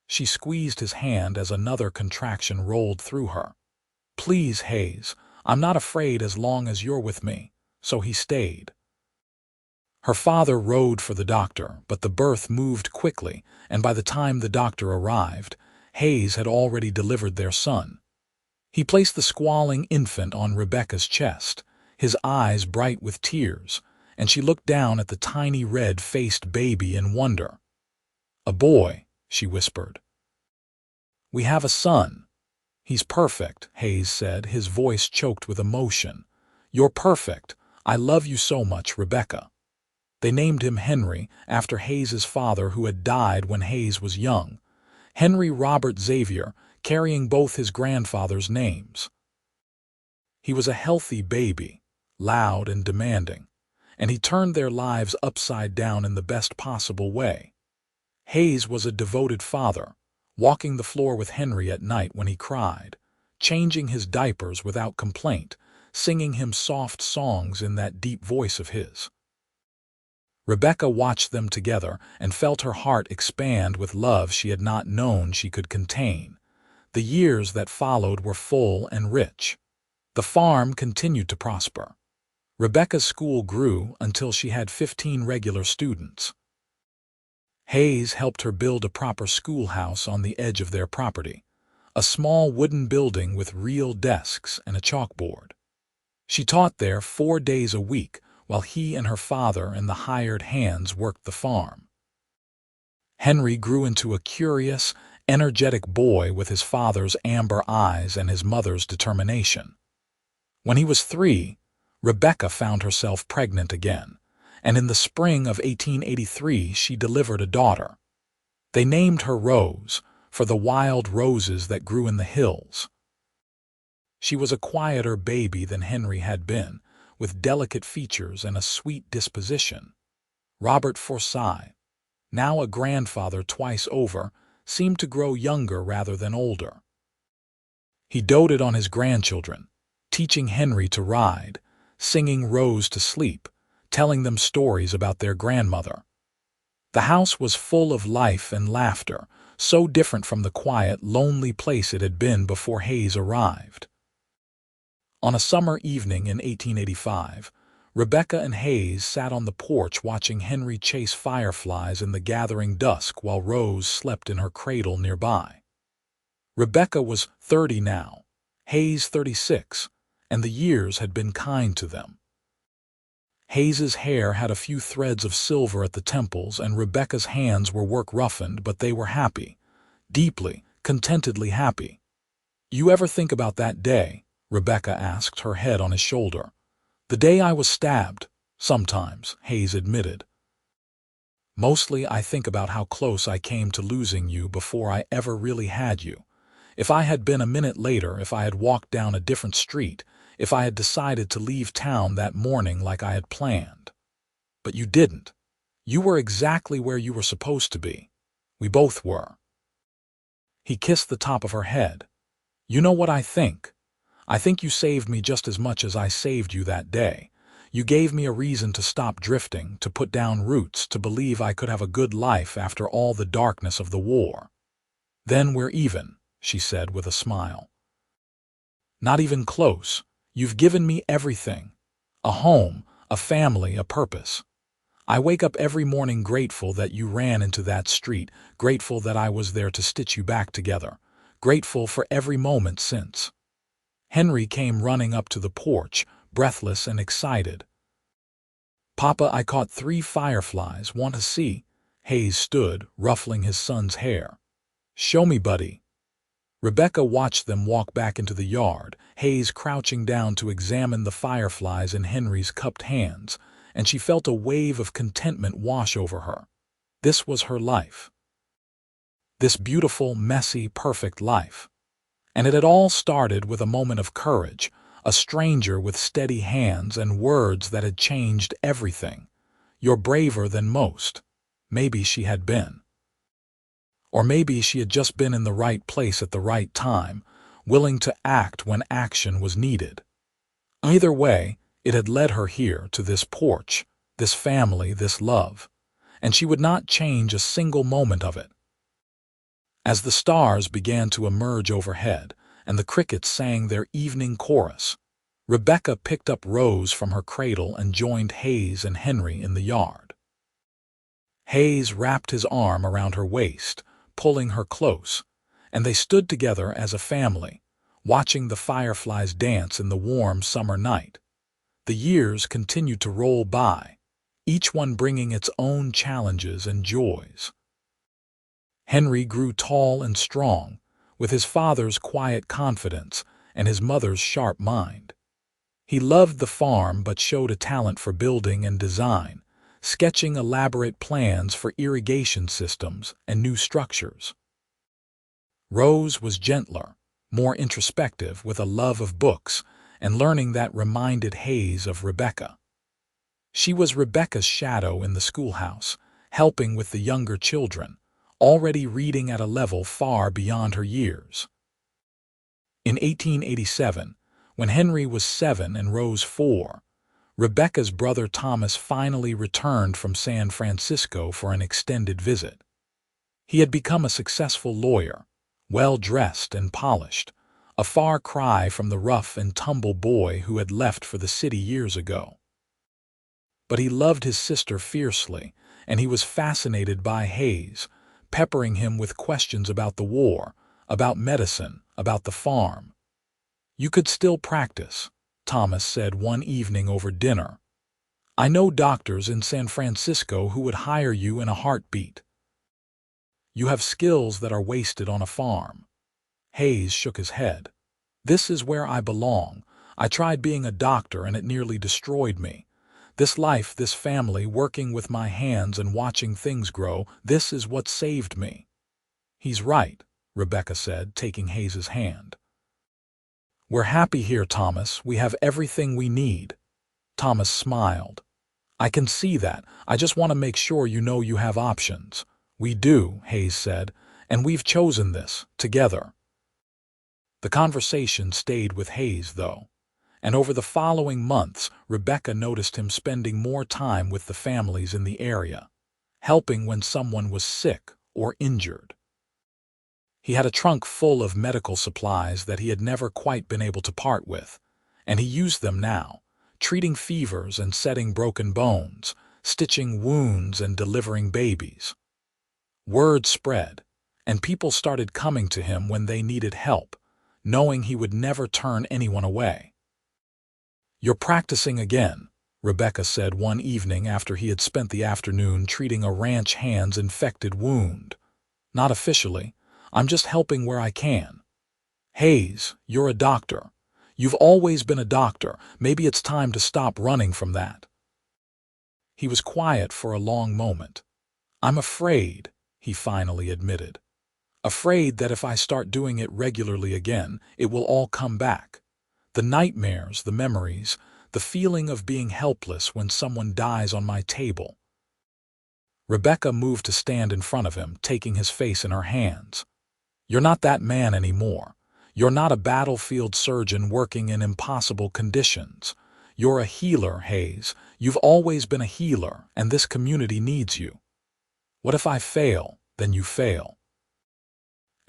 She squeezed his hand as another contraction rolled through her. "Please, Hayes, I'm not afraid as long as you're with me." So he stayed. Her father rode for the doctor, but the birth moved quickly, and by the time the doctor arrived, Hayes had already delivered their son. He placed the squalling infant on Rebecca's chest, his eyes bright with tears, and she looked down at the tiny red-faced baby in wonder. "A boy," she whispered. "We have a son." "He's perfect," Hayes said, his voice choked with emotion. "You're perfect. I love you so much, Rebecca." They named him Henry, after Hayes's father who had died when Hayes was young. Henry Robert Xavier, carrying both his grandfather's names. He was a healthy baby, loud and demanding, and he turned their lives upside down in the best possible way. Hayes was a devoted father, walking the floor with Henry at night when he cried, changing his diapers without complaint, singing him soft songs in that deep voice of his. Rebecca watched them together and felt her heart expand with love she had not known she could contain. The years that followed were full and rich. The farm continued to prosper. Rebecca's school grew until she had 15 regular students. Hayes helped her build a proper schoolhouse on the edge of their property, a small wooden building with real desks and a chalkboard. She taught there 4 days a week, while he and her father and the hired hands worked the farm. Henry grew into a curious, energetic boy with his father's amber eyes and his mother's determination. When he was 3, Rebecca found herself pregnant again, and in the spring of 1883 she delivered a daughter. They named her Rose, for the wild roses that grew in the hills. She was a quieter baby than Henry had been, with delicate features and a sweet disposition. Robert Forsythe, now a grandfather twice over, seemed to grow younger rather than older. He doted on his grandchildren, teaching Henry to ride, singing Rose to sleep, telling them stories about their grandmother. The house was full of life and laughter, so different from the quiet, lonely place it had been before Hayes arrived. On a summer evening in 1885, Rebecca and Hayes sat on the porch watching Henry chase fireflies in the gathering dusk while Rose slept in her cradle nearby. Rebecca was 30 now, Hayes 36, and the years had been kind to them. Hayes's hair had a few threads of silver at the temples, and Rebecca's hands were work-roughened, but they were happy, deeply, contentedly happy. "You ever think about that day?" Rebecca asked, her head on his shoulder. "The day I was stabbed." "Sometimes," Hayes admitted. "Mostly I think about how close I came to losing you before I ever really had you. If I had been a minute later, if I had walked down a different street, if I had decided to leave town that morning like I had planned. But you didn't. You were exactly where you were supposed to be. We both were." He kissed the top of her head. "You know what I think? I think you saved me just as much as I saved you that day. You gave me a reason to stop drifting, to put down roots, to believe I could have a good life after all the darkness of the war. Then we're even. she said with a smile. Not even close. You've given me everything. A home, a family, a purpose. I wake up every morning grateful that you ran into that street, grateful that I was there to stitch you back together, grateful for every moment since. Henry came running up to the porch, breathless and excited. Papa, I caught 3 fireflies. Want to see? Hayes stood, ruffling his son's hair. Show me, buddy. Rebecca watched them walk back into the yard, Hayes crouching down to examine the fireflies in Henry's cupped hands, and she felt a wave of contentment wash over her. This was her life. This beautiful, messy, perfect life. And it had all started with a moment of courage, a stranger with steady hands and words that had changed everything. You're braver than most. Maybe she had been. Or maybe she had just been in the right place at the right time, willing to act when action was needed. Either way, it had led her here to this porch, this family, this love, and she would not change a single moment of it. As the stars began to emerge overhead and the crickets sang their evening chorus, Rebecca picked up Rose from her cradle and joined Hayes and Henry in the yard. Hayes wrapped his arm around her waist, pulling her close, and they stood together as a family, watching the fireflies dance in the warm summer night. The years continued to roll by, each one bringing its own challenges and joys. Henry grew tall and strong, with his father's quiet confidence and his mother's sharp mind. He loved the farm but showed a talent for building and design, sketching elaborate plans for irrigation systems and new structures. Rose was gentler, more introspective, with a love of books and learning that reminded Hayes of Rebecca. She was Rebecca's shadow in the schoolhouse, helping with the younger children, already reading at a level far beyond her years. In 1887, when Henry was 7 and Rose 4, Rebecca's brother Thomas finally returned from San Francisco for an extended visit. He had become a successful lawyer, well-dressed and polished, a far cry from the rough and tumble boy who had left for the city years ago. But he loved his sister fiercely, and he was fascinated by Hayes, peppering him with questions about the war, about medicine, about the farm. You could still practice, Thomas said one evening over dinner. I know doctors in San Francisco who would hire you in a heartbeat. You have skills that are wasted on a farm. Hayes shook his head. This is where I belong. I tried being a doctor and it nearly destroyed me. This life, this family, working with my hands and watching things grow, this is what saved me. He's right, Rebecca said, taking Hayes's hand. We're happy here, Thomas. We have everything we need. Thomas smiled. I can see that. I just want to make sure you know you have options. We do, Hayes said, and we've chosen this, together. The conversation stayed with Hayes, though, and over the following months, Rebecca noticed him spending more time with the families in the area, helping when someone was sick or injured. He had a trunk full of medical supplies that he had never quite been able to part with, and he used them now, treating fevers and setting broken bones, stitching wounds and delivering babies. Word spread, and people started coming to him when they needed help, knowing he would never turn anyone away. You're practicing again, Rebecca said one evening after he had spent the afternoon treating a ranch hand's infected wound. Not officially. I'm just helping where I can. Hayes, you're a doctor. You've always been a doctor. Maybe it's time to stop running from that. He was quiet for a long moment. I'm afraid, he finally admitted. Afraid that if I start doing it regularly again, it will all come back. The nightmares, the memories, the feeling of being helpless when someone dies on my table. Rebecca moved to stand in front of him, taking his face in her hands. You're not that man anymore. You're not a battlefield surgeon working in impossible conditions. You're a healer, Hayes. You've always been a healer, and this community needs you. What if I fail? Then you fail.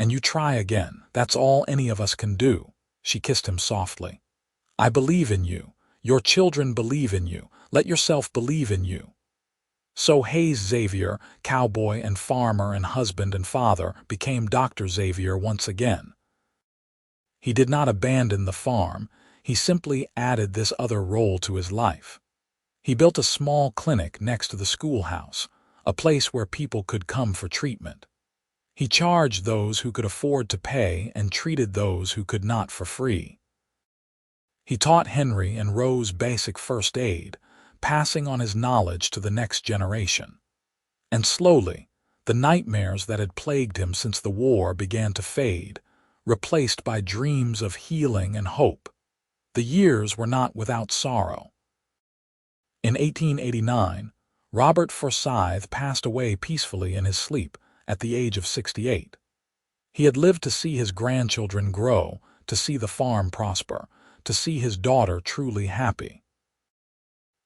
And you try again. That's all any of us can do." She kissed him softly. "I believe in you. Your children believe in you. Let yourself believe in you." So Hayes Xavier, cowboy and farmer and husband and father, became Dr. Xavier once again. He did not abandon the farm. He simply added this other role to his life. He built a small clinic next to the schoolhouse, a place where people could come for treatment. He charged those who could afford to pay and treated those who could not for free. He taught Henry and Rose basic first aid, passing on his knowledge to the next generation. And slowly, the nightmares that had plagued him since the war began to fade, replaced by dreams of healing and hope. The years were not without sorrow. In 1889, Robert Forsythe passed away peacefully in his sleep at the age of 68. He had lived to see his grandchildren grow, to see the farm prosper, to see his daughter truly happy.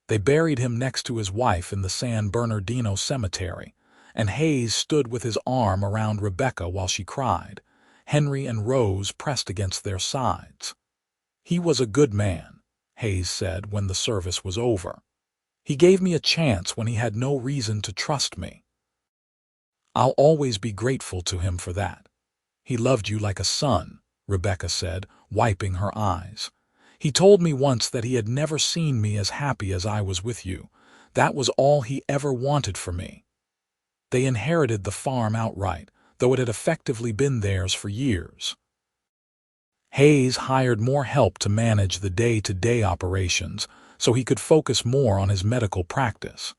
They buried him next to his wife in the San Bernardino cemetery, and Hayes stood with his arm around Rebecca while she cried. Henry and Rose pressed against their sides. "He was a good man," Hayes said when the service was over. "He gave me a chance when he had no reason to trust me. I'll always be grateful to him for that." "He loved you like a son," Rebecca said, wiping her eyes. "He told me once that he had never seen me as happy as I was with you. That was all he ever wanted for me." They inherited the farm outright, though it had effectively been theirs for years. Hayes hired more help to manage the day-to-day operations so he could focus more on his medical practice.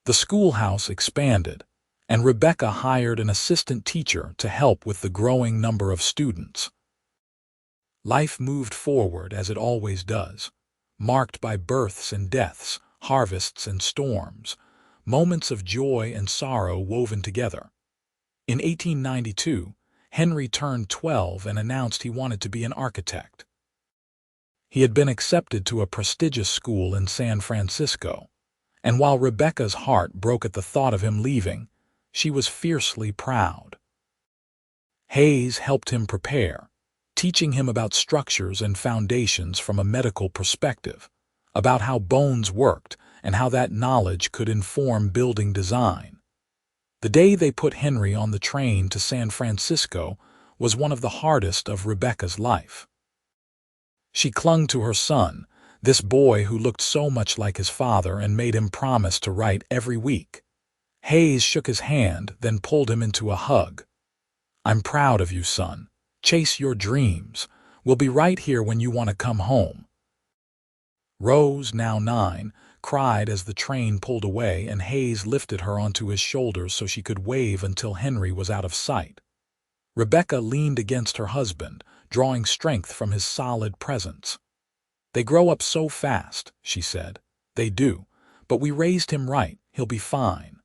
The schoolhouse expanded, and Rebecca hired an assistant teacher to help with the growing number of students. Life moved forward as it always does, marked by births and deaths, harvests and storms, moments of joy and sorrow woven together. In 1892, Henry turned 12 and announced he wanted to be an architect. He had been accepted to a prestigious school in San Francisco, and while Rebecca's heart broke at the thought of him leaving, she was fiercely proud. Hayes helped him prepare, teaching him about structures and foundations from a medical perspective, about how bones worked and how that knowledge could inform building design. The day they put Henry on the train to San Francisco was one of the hardest of Rebecca's life. She clung to her son, this boy who looked so much like his father, and made him promise to write every week. Hayes shook his hand, then pulled him into a hug. "I'm proud of you, son. Chase your dreams. We'll be right here when you want to come home." Rose, now 9, cried as the train pulled away, and Hayes lifted her onto his shoulders so she could wave until Henry was out of sight. Rebecca leaned against her husband, drawing strength from his solid presence. "They grow up so fast," she said. "They do, but we raised him right. He'll be fine."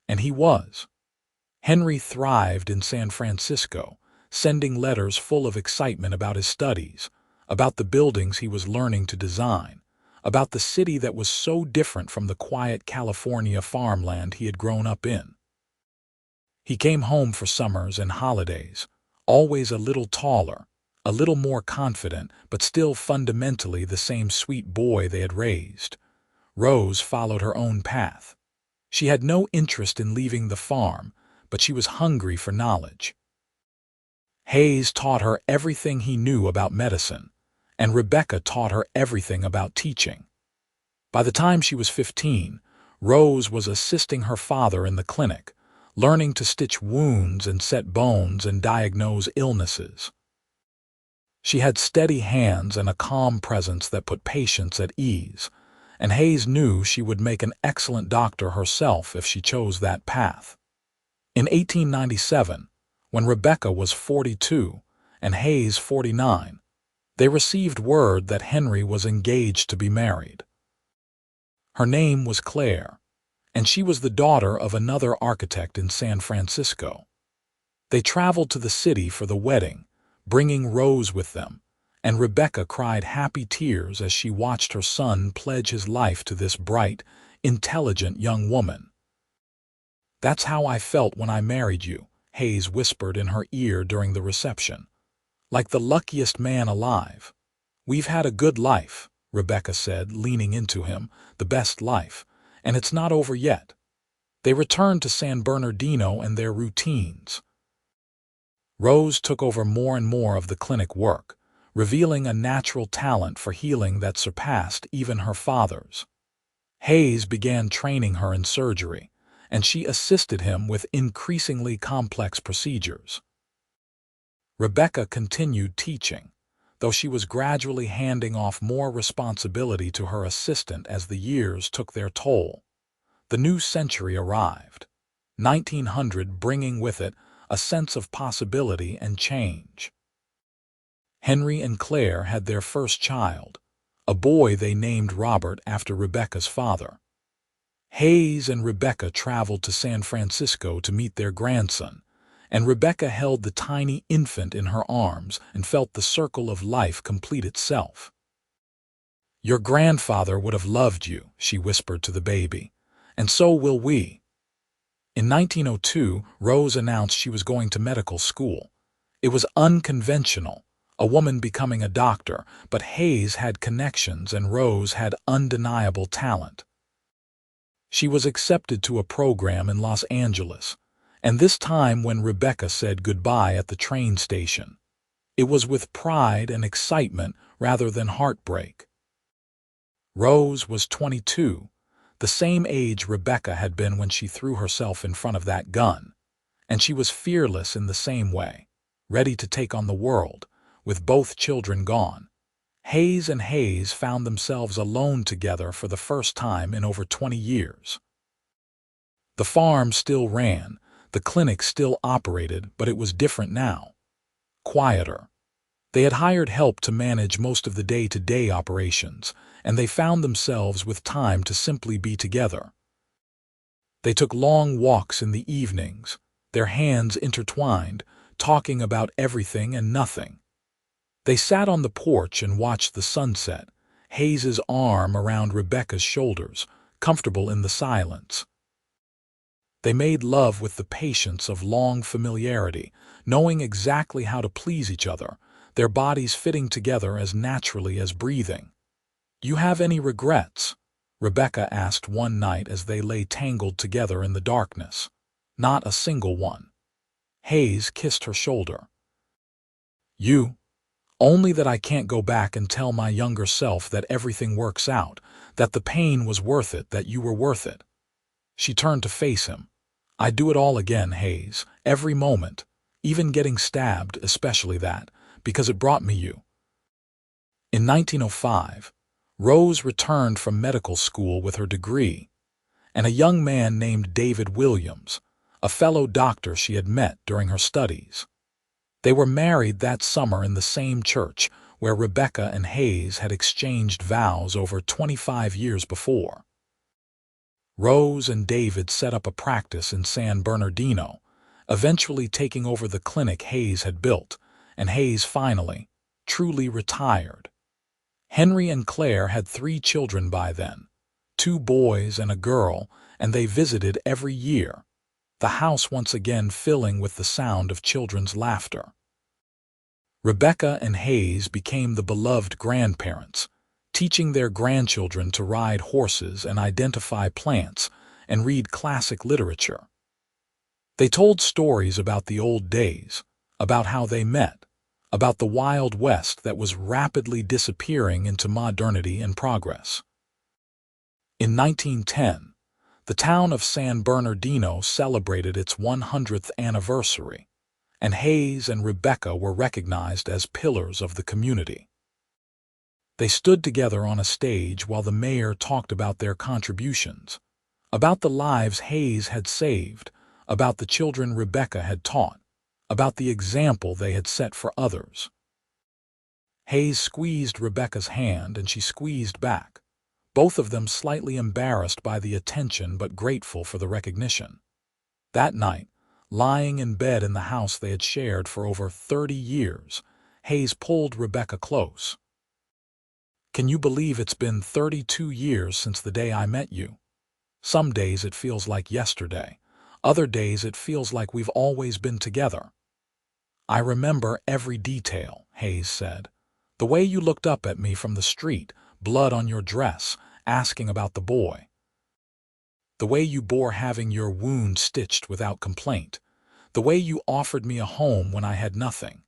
And he was. Henry thrived in San Francisco, sending letters full of excitement about his studies, about the buildings he was learning to design, about the city that was so different from the quiet California farmland he had grown up in. He came home for summers and holidays, always a little taller, a little more confident, but still fundamentally the same sweet boy they had raised. Rose followed her own path. She had no interest in leaving the farm, but she was hungry for knowledge. Hayes taught her everything he knew about medicine, and Rebecca taught her everything about teaching. By the time she was 15, Rose was assisting her father in the clinic, learning to stitch wounds and set bones and diagnose illnesses. She had steady hands and a calm presence that put patients at ease, and Hayes knew she would make an excellent doctor herself if she chose that path. In 1897, when Rebecca was 42 and Hayes 49, they received word that Henry was engaged to be married. Her name was Claire, and she was the daughter of another architect in San Francisco. They traveled to the city for the wedding, bringing Rose with them, and Rebecca cried happy tears as she watched her son pledge his life to this bright, intelligent young woman. "That's how I felt when I married you," Hayes whispered in her ear during the reception. "Like the luckiest man alive." "We've had a good life," Rebecca said, leaning into him, "the best life, and it's not over yet." They returned to San Bernardino and their routines. Rose took over more and more of the clinic work, revealing a natural talent for healing that surpassed even her father's. Hayes began training her in surgery, and she assisted him with increasingly complex procedures. Rebecca continued teaching, though she was gradually handing off more responsibility to her assistant as the years took their toll. The new century arrived, 1900 bringing with it a sense of possibility and change. Henry and Claire had their first child, a boy they named Robert after Rebecca's father. Hayes and Rebecca traveled to San Francisco to meet their grandson, and Rebecca held the tiny infant in her arms and felt the circle of life complete itself. "Your grandfather would have loved you," she whispered to the baby, "and so will we." In 1902, Rose announced she was going to medical school. It was unconventional, a woman becoming a doctor, but Hayes had connections and Rose had undeniable talent. She was accepted to a program in Los Angeles, and this time when Rebecca said goodbye at the train station, it was with pride and excitement rather than heartbreak. Rose was 22, the same age Rebecca had been when she threw herself in front of that gun, and she was fearless in the same way, ready to take on the world, with both children gone. Hayes and Hayes found themselves alone together for the first time in over 20 years. The farm still ran, the clinic still operated, but it was different now. Quieter. They had hired help to manage most of the day-to-day operations, and they found themselves with time to simply be together. They took long walks in the evenings, their hands intertwined, talking about everything and nothing. They sat on the porch and watched the sunset, Hayes's arm around Rebecca's shoulders, comfortable in the silence. They made love with the patience of long familiarity, knowing exactly how to please each other, their bodies fitting together as naturally as breathing. "You have any regrets?" Rebecca asked one night as they lay tangled together in the darkness. "Not a single one." Hayes kissed her shoulder. "You? Only that I can't go back and tell my younger self that everything works out, that the pain was worth it, that you were worth it." She turned to face him. "I'd do it all again, Hayes, every moment, even getting stabbed, especially that, because it brought me you." In 1905, Rose returned from medical school with her degree, and a young man named David Williams, a fellow doctor she had met during her studies. They were married that summer in the same church where Rebecca and Hayes had exchanged vows over 25 years before. Rose and David set up a practice in San Bernardino, eventually taking over the clinic Hayes had built, and Hayes finally, truly retired. Henry and Claire had 3 children by then, 2 boys and a girl, and they visited every year, the house once again filling with the sound of children's laughter. Rebecca and Hayes became the beloved grandparents, teaching their grandchildren to ride horses and identify plants and read classic literature. They told stories about the old days, about how they met, about the Wild West that was rapidly disappearing into modernity and progress. In 1910, the town of San Bernardino celebrated its 100th anniversary, and Hayes and Rebecca were recognized as pillars of the community. They stood together on a stage while the mayor talked about their contributions, about the lives Hayes had saved, about the children Rebecca had taught, about the example they had set for others. Hayes squeezed Rebecca's hand and she squeezed back, both of them slightly embarrassed by the attention but grateful for the recognition. That night, lying in bed in the house they had shared for over 30 years, Hayes pulled Rebecca close. "Can you believe it's been 32 years since the day I met you? Some days it feels like yesterday. Other days it feels like we've always been together. I remember every detail, Hayes said. The way you looked up at me from the street, blood on your dress, asking about the boy. The way you bore having your wound stitched without complaint. The way you offered me a home when I had nothing.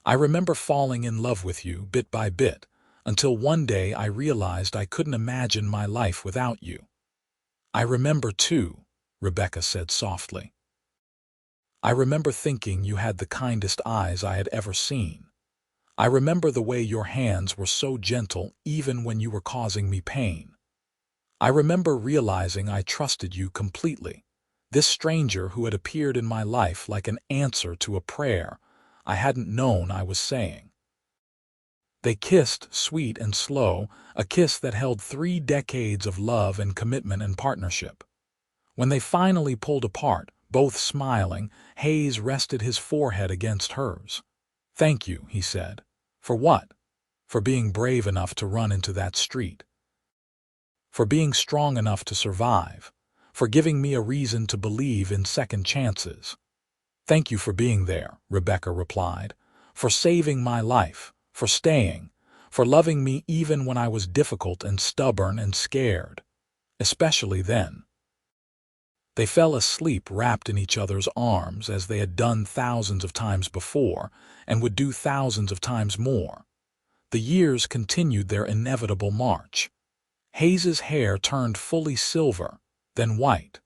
I remember falling in love with you bit by bit, until one day I realized I couldn't imagine my life without you. I remember too, Rebecca said softly. I remember thinking you had the kindest eyes I had ever seen. I remember the way your hands were so gentle even when you were causing me pain. I remember realizing I trusted you completely. This stranger who had appeared in my life like an answer to a prayer I hadn't known I was saying. They kissed, sweet and slow, a kiss that held 3 decades of love and commitment and partnership. When they finally pulled apart, both smiling, Hayes rested his forehead against hers. "Thank you," he said. "For what?" "For being brave enough to run into that street. For being strong enough to survive. For giving me a reason to believe in second chances." "Thank you for being there," Rebecca replied. "For saving my life. For staying. For loving me even when I was difficult and stubborn and scared. Especially then." They fell asleep wrapped in each other's arms as they had done thousands of times before and would do thousands of times more. The years continued their inevitable march. Hayes's hair turned fully silver, then white.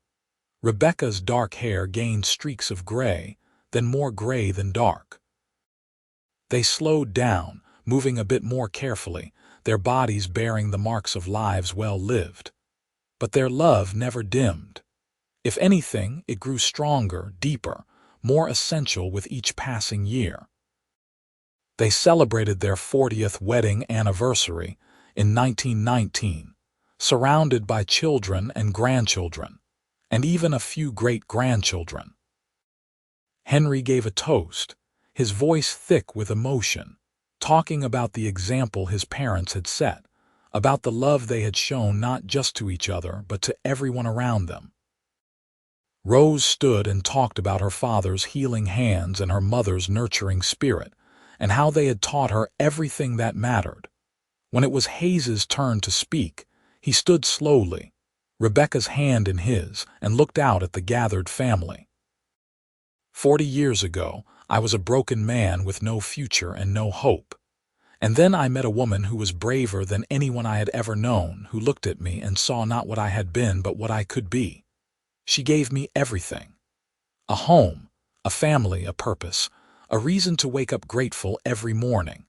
Rebecca's dark hair gained streaks of gray, then more gray than dark. They slowed down, moving a bit more carefully, their bodies bearing the marks of lives well lived. But their love never dimmed. If anything, it grew stronger, deeper, more essential with each passing year. They celebrated their 40th wedding anniversary in 1919, surrounded by children and grandchildren, and even a few great-grandchildren. Henry gave a toast, his voice thick with emotion, talking about the example his parents had set, about the love they had shown not just to each other but to everyone around them. Rose stood and talked about her father's healing hands and her mother's nurturing spirit, and how they had taught her everything that mattered. When it was Hayes's turn to speak, he stood slowly, Rebecca's hand in his, and looked out at the gathered family. 40 years ago, I was a broken man with no future and no hope. And then I met a woman who was braver than anyone I had ever known, who looked at me and saw not what I had been but what I could be. She gave me everything. A home, a family, a purpose, a reason to wake up grateful every morning.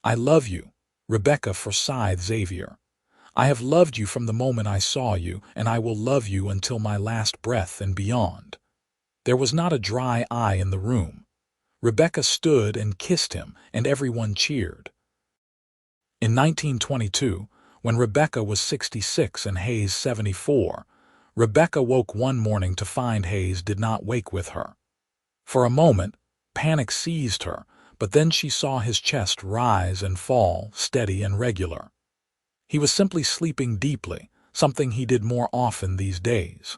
I love you, Rebecca Forsythe Xavier. I have loved you from the moment I saw you, and I will love you until my last breath and beyond. There was not a dry eye in the room. Rebecca stood and kissed him, and everyone cheered. In 1922, when Rebecca was 66 and Hayes 74, Rebecca woke one morning to find Hayes did not wake with her. For a moment, panic seized her, but then she saw his chest rise and fall, steady and regular. He was simply sleeping deeply, something he did more often these days.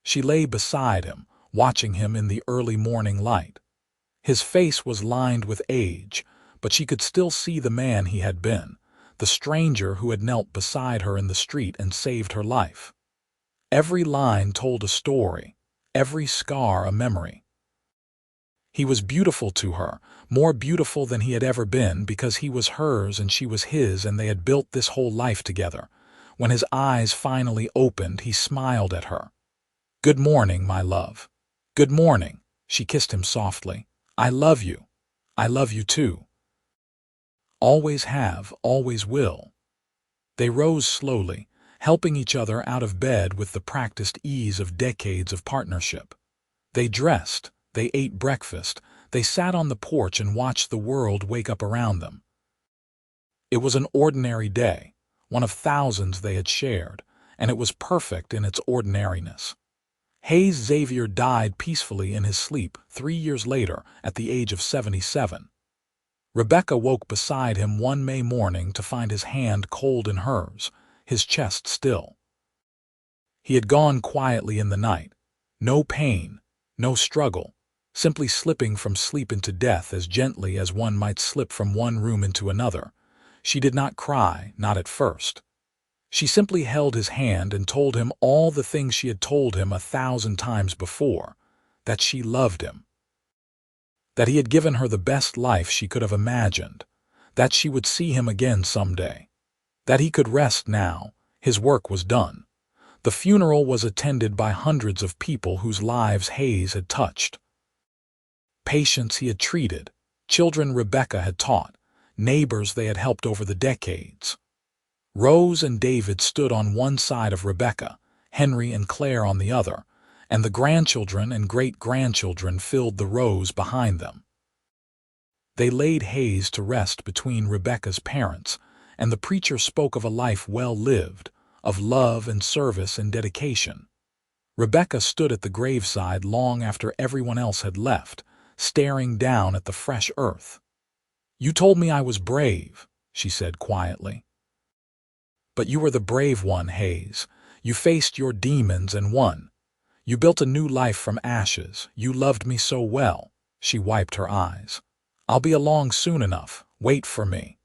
She lay beside him, watching him in the early morning light. His face was lined with age, but she could still see the man he had been, the stranger who had knelt beside her in the street and saved her life. Every line told a story, every scar a memory. He was beautiful to her, more beautiful than he had ever been, because he was hers and she was his, and they had built this whole life together. When his eyes finally opened, he smiled at her. "Good morning, my love." "Good morning," she kissed him softly. "I love you. I love you too. Always have, always will." They rose slowly, helping each other out of bed with the practiced ease of decades of partnership. They dressed, they ate breakfast, they sat on the porch and watched the world wake up around them. It was an ordinary day, one of thousands they had shared, and it was perfect in its ordinariness. Hayes Xavier died peacefully in his sleep 3 years later at the age of 77. Rebecca woke beside him one May morning to find his hand cold in hers, his chest still. He had gone quietly in the night. No pain, no struggle, simply slipping from sleep into death as gently as one might slip from one room into another. She did not cry, not at first. She simply held his hand and told him all the things she had told him 1,000 times before, that she loved him, that he had given her the best life she could have imagined, that she would see him again someday, that he could rest now, his work was done. The funeral was attended by hundreds of people whose lives Hayes had touched. Patients he had treated, children Rebecca had taught, neighbors they had helped over the decades. Rose and David stood on one side of Rebecca, Henry and Claire on the other, and the grandchildren and great-grandchildren filled the rows behind them. They laid Hayes to rest between Rebecca's parents, and the preacher spoke of a life well lived, of love and service and dedication. Rebecca stood at the graveside long after everyone else had left, staring down at the fresh earth. "You told me I was brave," she said quietly. "But you were the brave one, Hayes. You faced your demons and won. You built a new life from ashes. You loved me so well." She wiped her eyes. "I'll be along soon enough. Wait for me."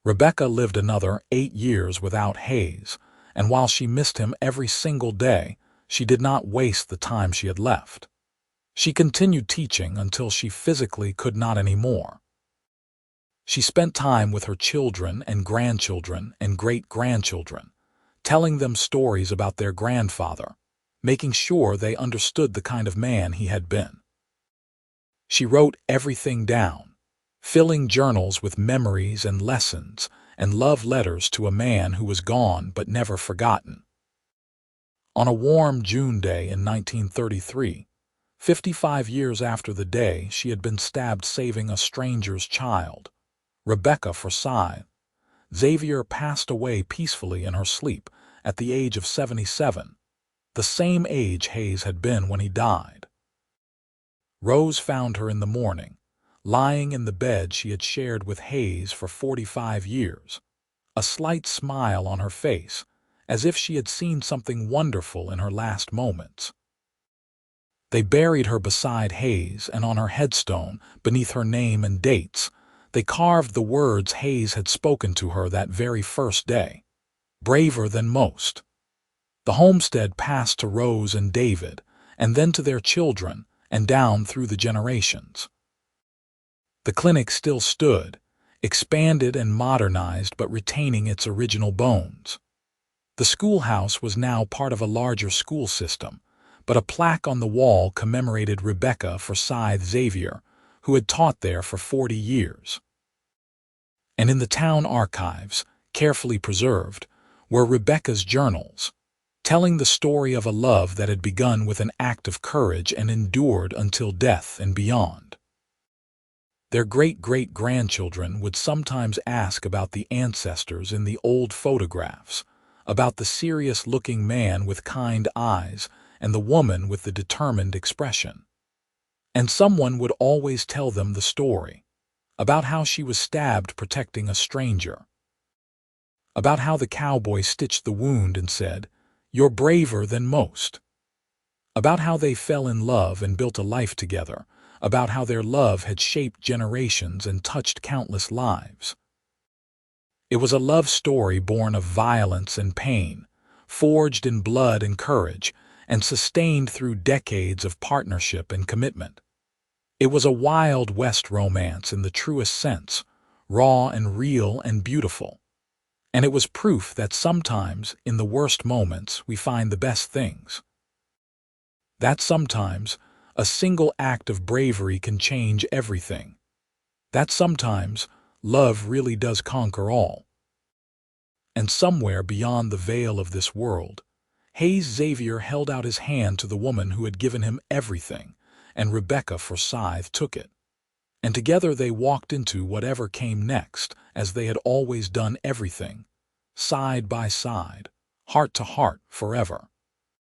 Rebecca lived another 8 years without Hayes, and while she missed him every single day, she did not waste the time she had left. She continued teaching until she physically could not anymore. She spent time with her children and grandchildren and great-grandchildren, telling them stories about their grandfather, making sure they understood the kind of man he had been. She wrote everything down, filling journals with memories and lessons and love letters to a man who was gone but never forgotten. On a warm June day in 1933, 55 years after the day she had been stabbed saving a stranger's child, Rebecca Forsythe, Xavier passed away peacefully in her sleep at the age of 77, the same age Hayes had been when he died. Rose found her in the morning, lying in the bed she had shared with Hayes for 45 years, a slight smile on her face, as if she had seen something wonderful in her last moments. They buried her beside Hayes, and on her headstone, beneath her name and dates, they carved the words Hayes had spoken to her that very first day: braver than most. The homestead passed to Rose and David, and then to their children, and down through the generations. The clinic still stood, expanded and modernized but retaining its original bones. The schoolhouse was now part of a larger school system, but a plaque on the wall commemorated Rebecca Forsythe Xavier, who had taught there for 40 years. And in the town archives, carefully preserved, were Rebecca's journals, telling the story of a love that had begun with an act of courage and endured until death and beyond. Their great-great-grandchildren would sometimes ask about the ancestors in the old photographs, about the serious-looking man with kind eyes and the woman with the determined expression. And someone would always tell them the story, about how she was stabbed protecting a stranger, about how the cowboy stitched the wound and said, "You're braver than most," about how they fell in love and built a life together, about how their love had shaped generations and touched countless lives. It was a love story born of violence and pain, forged in blood and courage, and sustained through decades of partnership and commitment. It was a Wild West romance in the truest sense, raw and real and beautiful. And it was proof that sometimes, in the worst moments, we find the best things. That sometimes, a single act of bravery can change everything. That sometimes, love really does conquer all. And somewhere beyond the veil of this world, Hayes Xavier held out his hand to the woman who had given him everything, and Rebecca Forsythe took it. And together they walked into whatever came next, as they had always done everything, side by side, heart to heart, forever.